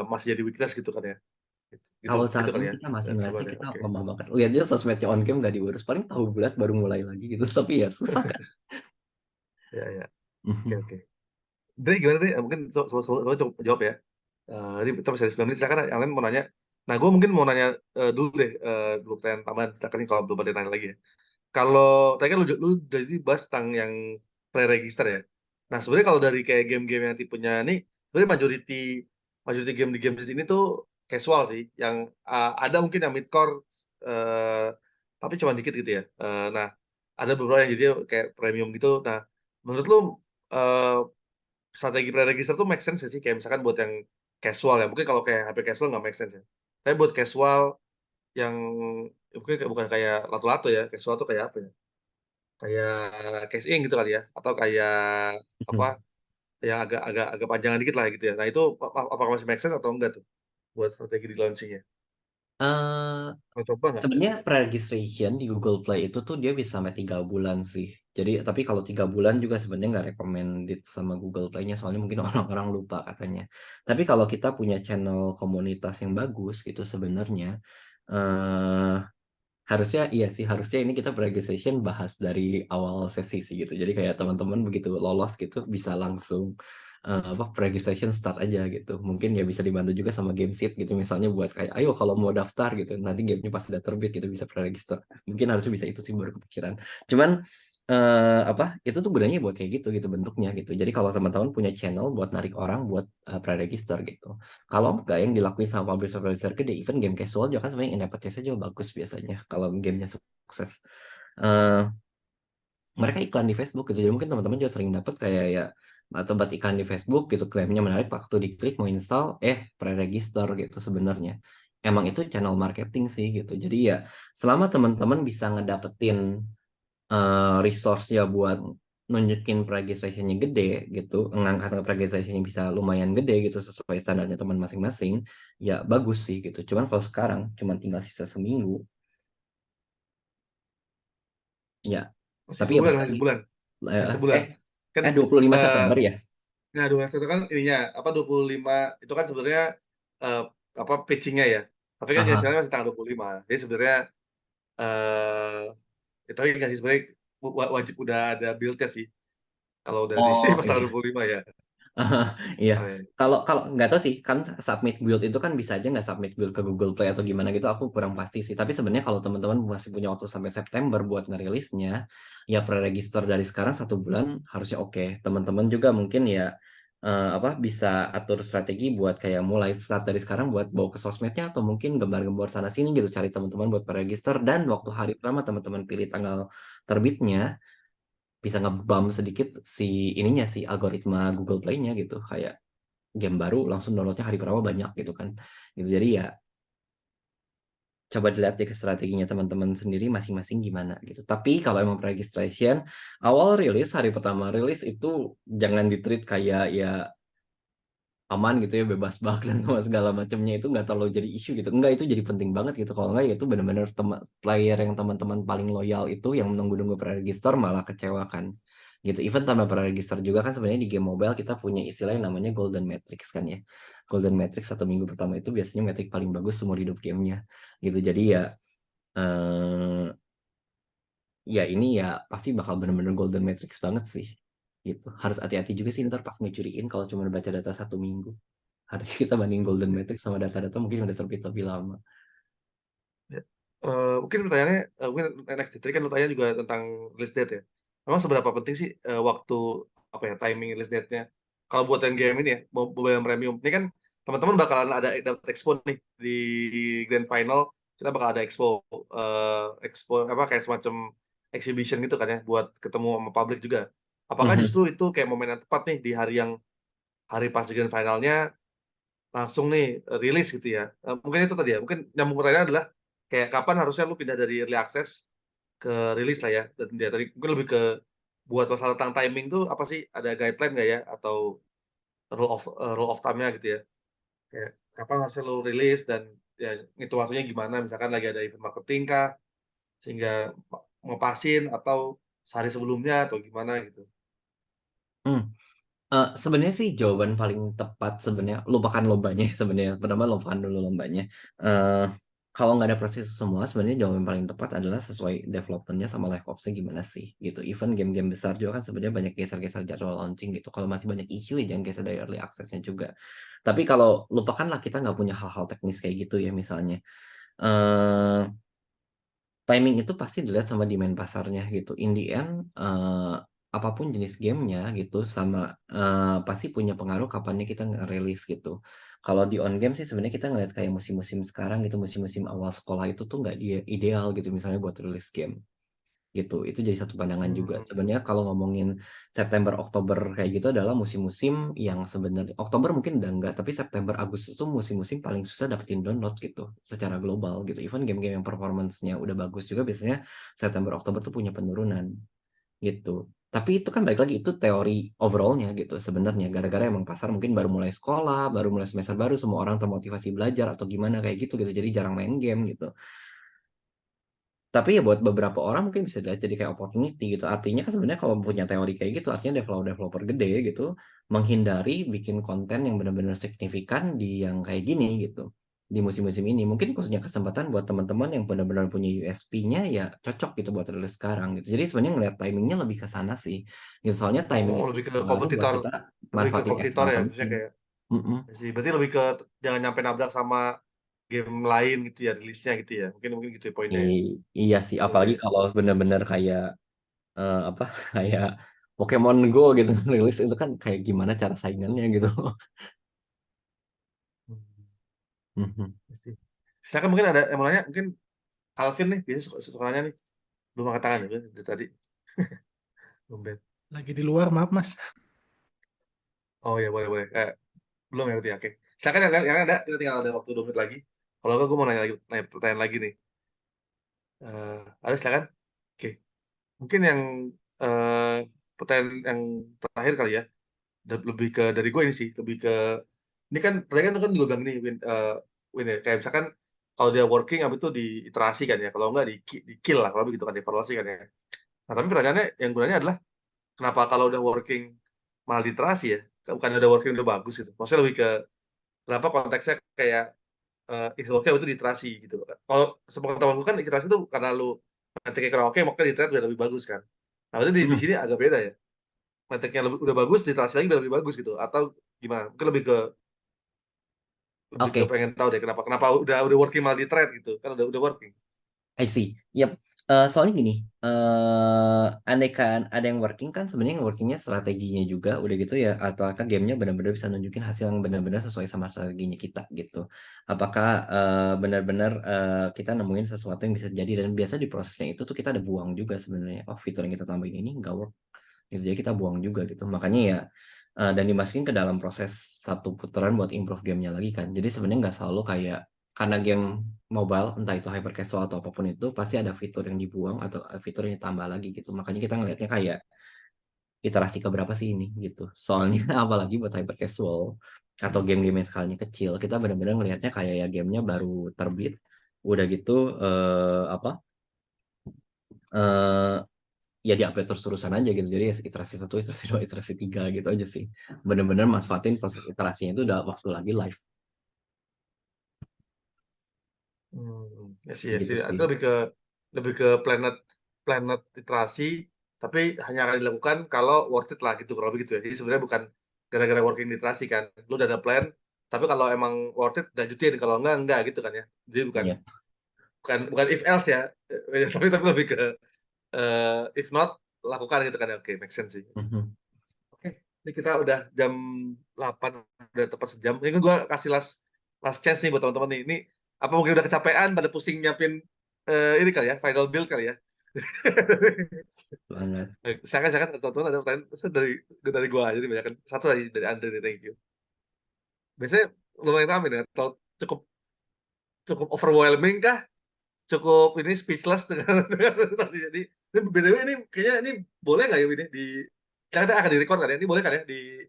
masih jadi weakness gitu kan ya. Gitu Kalau gitu saat kali ini ya. kita masih Dan ngeliatnya sebenarnya kita oke. lemah banget. Lihat aja sosmednya on game nggak diurus. Paling tahu bulat baru mulai lagi gitu. Tapi ya susah kan. Ya ya. Oke Mhm. oke. Dre gimana Dre? Mungkin coba jawab ya. Jadi kita masih ada 9 menit. Silakan yang lain mau nanya. Nah, gue mungkin mau nanya dulu deh, dulu pertanyaan tambahan. Silakan kalau belum ada yang nanya lagi ya. Kalau tadi kan lu jadi bahas tentang yang pre-register ya. Nah, sebenarnya kalau dari kayak game-game yang tipenya ini, sebenarnya majority majority game di game ini tuh casual sih, yang ada mungkin yang mid-core, eh, tapi cuma dikit gitu ya. Nah, ada beberapa yang jadi kayak premium gitu. Nah, menurut lu eh, strategi pre-register tuh make sense ya sih? Kayak misalkan buat yang casual ya, mungkin kalau kayak HP casual nggak make sense ya. Tapi buat casual yang mungkin bukan kayak lato-lato ya, casual tuh kayak apa ya? Kayak cash in gitu kali ya, atau kayak apa yang agak panjangan dikit lah gitu ya. Nah itu apakah masih make sense atau enggak tuh buat strategi di launchingnya? Eh, Mau coba nggak? Sebenarnya pre-registration di Google Play itu tuh dia bisa sampai 3 bulan sih. Jadi tapi kalau 3 bulan juga sebenarnya nggak recommended sama Google Play-nya soalnya mungkin orang-orang lupa katanya. Tapi kalau kita punya channel komunitas yang bagus gitu sebenarnya, eh harusnya iya sih, harusnya ini kita pre-registration bahas dari awal sesi sih gitu. Jadi kayak teman-teman begitu lolos gitu bisa langsung apa pre-registration start aja gitu. Mungkin ya bisa dibantu juga sama game sheet gitu misalnya buat kayak ayo kalau mau daftar gitu nanti gamenya pas sudah terbit gitu bisa pre-register. Mungkin harusnya bisa itu sih baru kepikiran. Cuman apa itu tuh gunanya buat kayak gitu gitu bentuknya gitu. Jadi kalau teman-teman punya channel buat narik orang buat pre-register gitu. Kalau enggak yang dilakuin sama publisher-publisher gede, even game casual juga kan sebenarnya in-app purchase juga bagus biasanya kalau gamenya sukses. Eh Mereka iklan di Facebook gitu, jadi mungkin teman-teman juga sering dapat kayak ya tempat iklan di Facebook gitu klaimnya menarik waktu diklik mau install pre-register gitu sebenarnya. Emang itu channel marketing sih gitu. Jadi ya selama teman-teman bisa ngedapetin resource ya buat nunjukin pre-registrationnya gede gitu, ngangkat pre-registrationnya bisa lumayan gede gitu sesuai standarnya teman masing-masing, ya bagus sih gitu. Cuman kalau sekarang cuman tinggal sisa seminggu, ya. Masih Tapi ya sebulan, balik masih lagi. sebulan, masih Eh, sebulan. eh, Kan 25 eh September ya. nah 12 itu kan ininya apa 25 itu kan sebenarnya eh, apa pitchingnya ya. Tapi kan Aha. sekarang masih tanggal 25. Jadi sebenarnya itu nggak sih sebenarnya wajib udah ada build-nya sih kalau dari Oh pas tanggal iya. 25 ya. Iya, Oh, iya. kalau kalau nggak tahu sih kan submit build itu kan bisa aja nggak submit build ke Google Play atau gimana gitu aku kurang pasti sih. Tapi sebenarnya kalau teman-teman masih punya waktu sampai September buat ngerilisnya, ya pre-register dari sekarang 1 bulan harusnya oke. Teman-teman juga mungkin ya apa bisa atur strategi buat kayak mulai start dari sekarang buat bawa ke sosmednya atau mungkin gembar-gembor sana sini gitu cari teman-teman buat pre-register dan waktu hari pertama teman-teman pilih tanggal terbitnya bisa ngebump sedikit si ininya si algoritma Google Play-nya gitu kayak game baru langsung downloadnya hari pertama banyak gitu kan gitu jadi ya coba dilihat deh ke strateginya teman-teman sendiri masing-masing gimana gitu tapi kalau emang registration awal rilis hari pertama rilis itu jangan di-treat kayak ya aman gitu ya, bebas bug dan sama segala macamnya itu nggak terlalu jadi isu gitu. Enggak, itu jadi penting banget gitu. Kalau enggak ya itu benar-benar player yang teman-teman paling loyal itu yang menunggu-nunggu pre-register malah kecewakan gitu. Even tanpa pre-register juga kan sebenarnya di game mobile kita punya istilah yang namanya golden matrix kan ya. Golden matrix 1 minggu pertama itu biasanya metrik paling bagus seumur hidup gamenya gitu. Jadi ya eh, ya ini ya pasti bakal bener-bener golden matrix banget sih gitu. Harus hati-hati juga sih ntar pas ngecuriin kalau cuma baca data 1 minggu. Harus kita banding golden Ya. matrix sama data-data mungkin udah terbit lebih lama. Ya. Mungkin pertanyaannya, mungkin next tadi kan lu tanya juga tentang release date ya. Memang seberapa penting sih waktu apa ya timing release date-nya? Kalau buat yang game ini ya, mobile yang premium, ini kan teman-teman bakalan ada dapat expo nih di grand final. Kita bakal ada expo apa kayak semacam exhibition gitu kan ya, buat ketemu sama publik juga. Apakah Mhm. justru itu kayak momen yang tepat nih di hari pas di grand finalnya langsung nih rilis gitu ya. Mungkin itu tadi ya. Mungkin nyambung pertanyaan adalah kayak kapan harusnya lu pindah dari early access ke rilis lah ya. Dan dia tadi mungkin lebih ke buat masalah tentang timing tuh apa sih? Ada guideline nggak ya? Atau rule of thumb-nya gitu ya. Kayak kapan harusnya lu rilis dan ya itu waktunya gimana? Misalkan lagi ada event marketing kah? Sehingga ngepasin atau sehari sebelumnya atau gimana gitu. Hmm. Sebenarnya sih jawaban paling tepat sebenarnya lupakan lombanya sebenarnya. Pertama lupakan dulu lombanya. Eh Kalau nggak ada proses itu semua, sebenarnya jawaban paling tepat adalah sesuai developmentnya sama live ops-nya gimana sih gitu. Even game-game besar juga kan sebenarnya banyak geser-geser jadwal launching gitu. Kalau masih banyak isu ya jangan geser dari early access-nya juga. Tapi kalau lupakanlah kita nggak punya hal-hal teknis kayak gitu ya misalnya. eh Timing itu pasti dilihat sama demand pasarnya gitu. In the end, apapun jenis gamenya gitu, sama pasti punya pengaruh kapannya kita ngerilis gitu. Kalau di on game sih sebenarnya kita ngeliat kayak musim-musim sekarang gitu, musim-musim awal sekolah itu tuh nggak ideal gitu, misalnya buat rilis game gitu. Itu jadi satu pandangan juga. Hmm. Sebenarnya kalau ngomongin September, Oktober kayak gitu adalah musim-musim yang sebenarnya Oktober mungkin udah enggak, tapi September, Agustus itu musim-musim paling susah dapetin download gitu secara global gitu. Even game-game yang performance-nya udah bagus juga biasanya September, Oktober tuh punya penurunan gitu. Tapi itu kan balik lagi itu teori overallnya gitu sebenarnya. Gara-gara emang pasar mungkin baru mulai sekolah, baru mulai semester baru, semua orang termotivasi belajar atau gimana kayak gitu gitu. Jadi jarang main game gitu. Tapi ya buat beberapa orang mungkin bisa dilihat jadi kayak opportunity gitu. Artinya kan sebenarnya kalau punya teori kayak gitu, artinya developer-developer gede gitu menghindari bikin konten yang benar-benar signifikan di yang kayak gini gitu. Di musim-musim ini mungkin punya kesempatan buat teman-teman yang benar-benar punya USP-nya ya cocok gitu buat rilis sekarang gitu. Jadi sebenarnya ngeliat timingnya lebih ke sana sih. Gitu, soalnya timing Oh, itu lebih ke pengaruh buat kompetitor, kita lebih ke manfaatin kompetitor external ya, maksudnya condition. kayak Mm-mm. ya sih. Berarti lebih ke jangan nyampe nabrak sama game lain gitu ya, rilisnya gitu ya. Mungkin mungkin gitu ya poinnya ya. Iya sih, Oke, apalagi oke. kalau benar-benar kayak apa kayak Pokemon Go gitu rilis itu kan kayak gimana cara saingannya gitu. Hmm, Mhm. ya sih. Silakan mungkin ada yang mau nanya, mungkin Calvin nih biasa suka nanya nih. Belum angkat tangan ya dari tadi. Belum Ben. Lagi di luar, maaf Mas. Oh ya boleh boleh. Belum ya berarti ya. Oke. Silakan yang ada, kita tinggal ada waktu 2 menit lagi. Kalau enggak gue mau nanya pertanyaan lagi nih. Ada silakan. Oke. Mungkin yang eh pertanyaan yang terakhir kali ya. Lebih ke dari gue ini sih, lebih ke ini kan tadi kan lu kan juga bilang nih Win ya, kayak misalkan kalau dia working habis itu diiterasi kan ya, kalau enggak di kill lah kalau begitu kan dievaluasi kan ya. Nah tapi pertanyaannya yang gunanya adalah kenapa kalau udah working malah diterasi ya, bukan udah working udah bagus gitu, maksudnya lebih ke kenapa konteksnya kayak is oke itu diterasi gitu. Kalau sepengetahuan gue kan iterasi itu karena lu nanti kayak kurang oke maka diterasi biar lebih bagus kan. Nah berarti di Hmm. sini agak beda ya, metriknya udah bagus diterasi lagi biar lebih bagus gitu atau gimana, mungkin lebih ke Oke, pengen tahu deh kenapa kenapa udah working malah di trade gitu kan udah working. I see. Yap. Soalnya gini, andai kan ada yang working kan sebenarnya yang workingnya strateginya juga udah gitu ya, apakah gamenya benar-benar bisa nunjukin hasil yang benar-benar sesuai sama strateginya kita gitu. Apakah benar-benar kita nemuin sesuatu yang bisa jadi dan biasa di prosesnya itu tuh kita ada buang juga sebenarnya. Oh fitur yang kita tambahin ini nggak work gitu jadi kita buang juga gitu makanya ya dan dimasukin ke dalam proses satu putaran buat improve gamenya lagi kan jadi sebenarnya nggak selalu kayak karena game mobile entah itu hyper casual atau apapun itu pasti ada fitur yang dibuang atau fitur yang ditambah lagi gitu makanya kita ngelihatnya kayak iterasi keberapa sih ini gitu. Soalnya apalagi buat hyper casual atau game-game yang skalanya kecil, kita benar-benar ngelihatnya kayak ya gamenya baru terbit, udah gitu apa eh ya di-update terus-terusan aja gitu. Jadi ya iterasi satu, iterasi dua, iterasi tiga gitu aja sih. Bener-bener manfaatin proses iterasinya itu udah waktu lagi live Ya gitu sih. sih. Itu lebih ke planet planet iterasi, tapi hanya akan dilakukan kalau worth it lah gitu kalau begitu ya. Jadi sebenarnya bukan gara-gara working literasi kan. Lu udah ada plan, tapi kalau emang worth it lanjutin, kalau enggak gitu kan ya. Jadi bukan Iya. bukan bukan if else ya. Tapi lebih ke if not lakukan gitu kan ya. Oke, make sense sih. Mhm. Oke, ini kita udah jam 8, udah tepat sejam. Ini gue kasih last last chance nih buat teman-teman nih. Ini apa mungkin udah kecapean pada pusing nyiapin ini kali ya, final build kali ya. Banget. Silakan teman-teman ada pertanyaan. Saya dari gua aja nih banyak kan. Satu dari Andre nih, thank you. Biasanya lumayan rame nih atau cukup cukup overwhelming kah? Cukup ini speechless dengan presentasi. Jadi ini BTW ini kayaknya ini boleh nggak ya ini di kita akan di record kan ya? Ini boleh kan ya di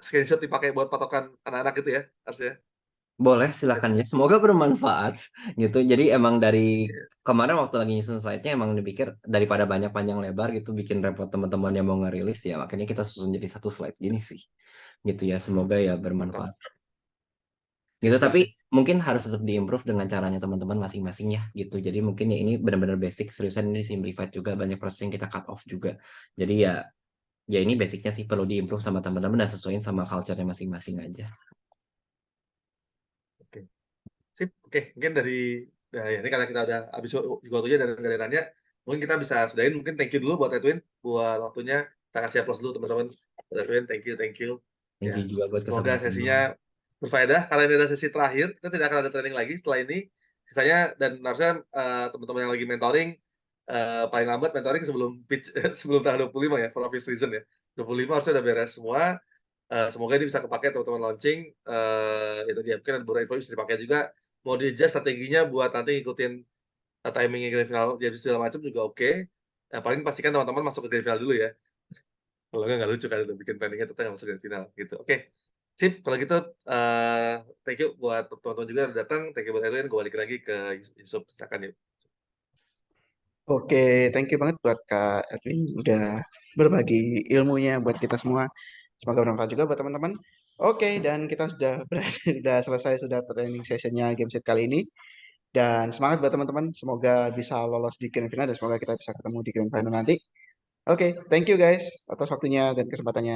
screenshot dipakai buat patokan anak-anak gitu ya harusnya. Boleh, Ya, silakan ya. Semoga bermanfaat gitu. Jadi emang dari kemarin waktu lagi nyusun slide-nya emang dipikir daripada banyak panjang lebar gitu bikin repot teman-teman yang mau ngerilis ya. Makanya kita susun jadi satu slide gini sih. Gitu ya. Semoga ya mantap. bermanfaat. Gitu, Sip, sip. tapi mungkin harus tetap diimprove dengan caranya teman-teman masing-masing ya gitu. Jadi mungkin ya ini benar-benar basic, seriusan ini simplified juga, banyak proses yang kita cut off juga. Jadi ya ini basicnya sih perlu diimprove sama teman-teman dan sesuaiin sama culture-nya masing-masing aja. Oke. Sip. Oke, mungkin nah, ya, ini karena kita udah habis juga waktunya dan nggak ada yang nanya, mungkin kita bisa sudahin. Mungkin thank you dulu buat Edwin buat waktunya. Kita kasih aplaus dulu teman-teman. Buat Edwin, thank you, thank you. Thank Ya, you juga buat semoga kesempatannya. sesinya berfaedah. Karena ini adalah sesi terakhir, kita tidak akan ada training lagi setelah ini. Sisanya dan harusnya teman-teman yang lagi mentoring paling lambat mentoring sebelum pitch sebelum tanggal 25 ya, for obvious reason ya. 25 harusnya udah beres semua. Semoga ini bisa kepake teman-teman launching. Itu dia mungkin ada beberapa info bisa dipakai juga. Mau di adjust strateginya buat nanti ngikutin timingnya grand final jadi segala macam juga oke. Yang paling pastikan teman-teman masuk ke grand final dulu ya. Kalau nggak lucu kan udah bikin planningnya tetap nggak masuk grand final gitu. Oke, sip. Kalau gitu thank you buat teman-teman juga yang udah datang. Thank you buat Edwin. Gue balik lagi ke Yusuf. Silakan yuk. Oke, thank you banget buat Kak Edwin udah berbagi ilmunya buat kita semua. Semoga bermanfaat juga buat teman-teman. Oke, dan kita sudah sudah selesai sudah training sessionnya Gameset kali ini. Dan semangat buat teman-teman. Semoga bisa lolos di grand final dan semoga kita bisa ketemu di grand final nanti. Oke, thank you guys atas waktunya dan kesempatannya.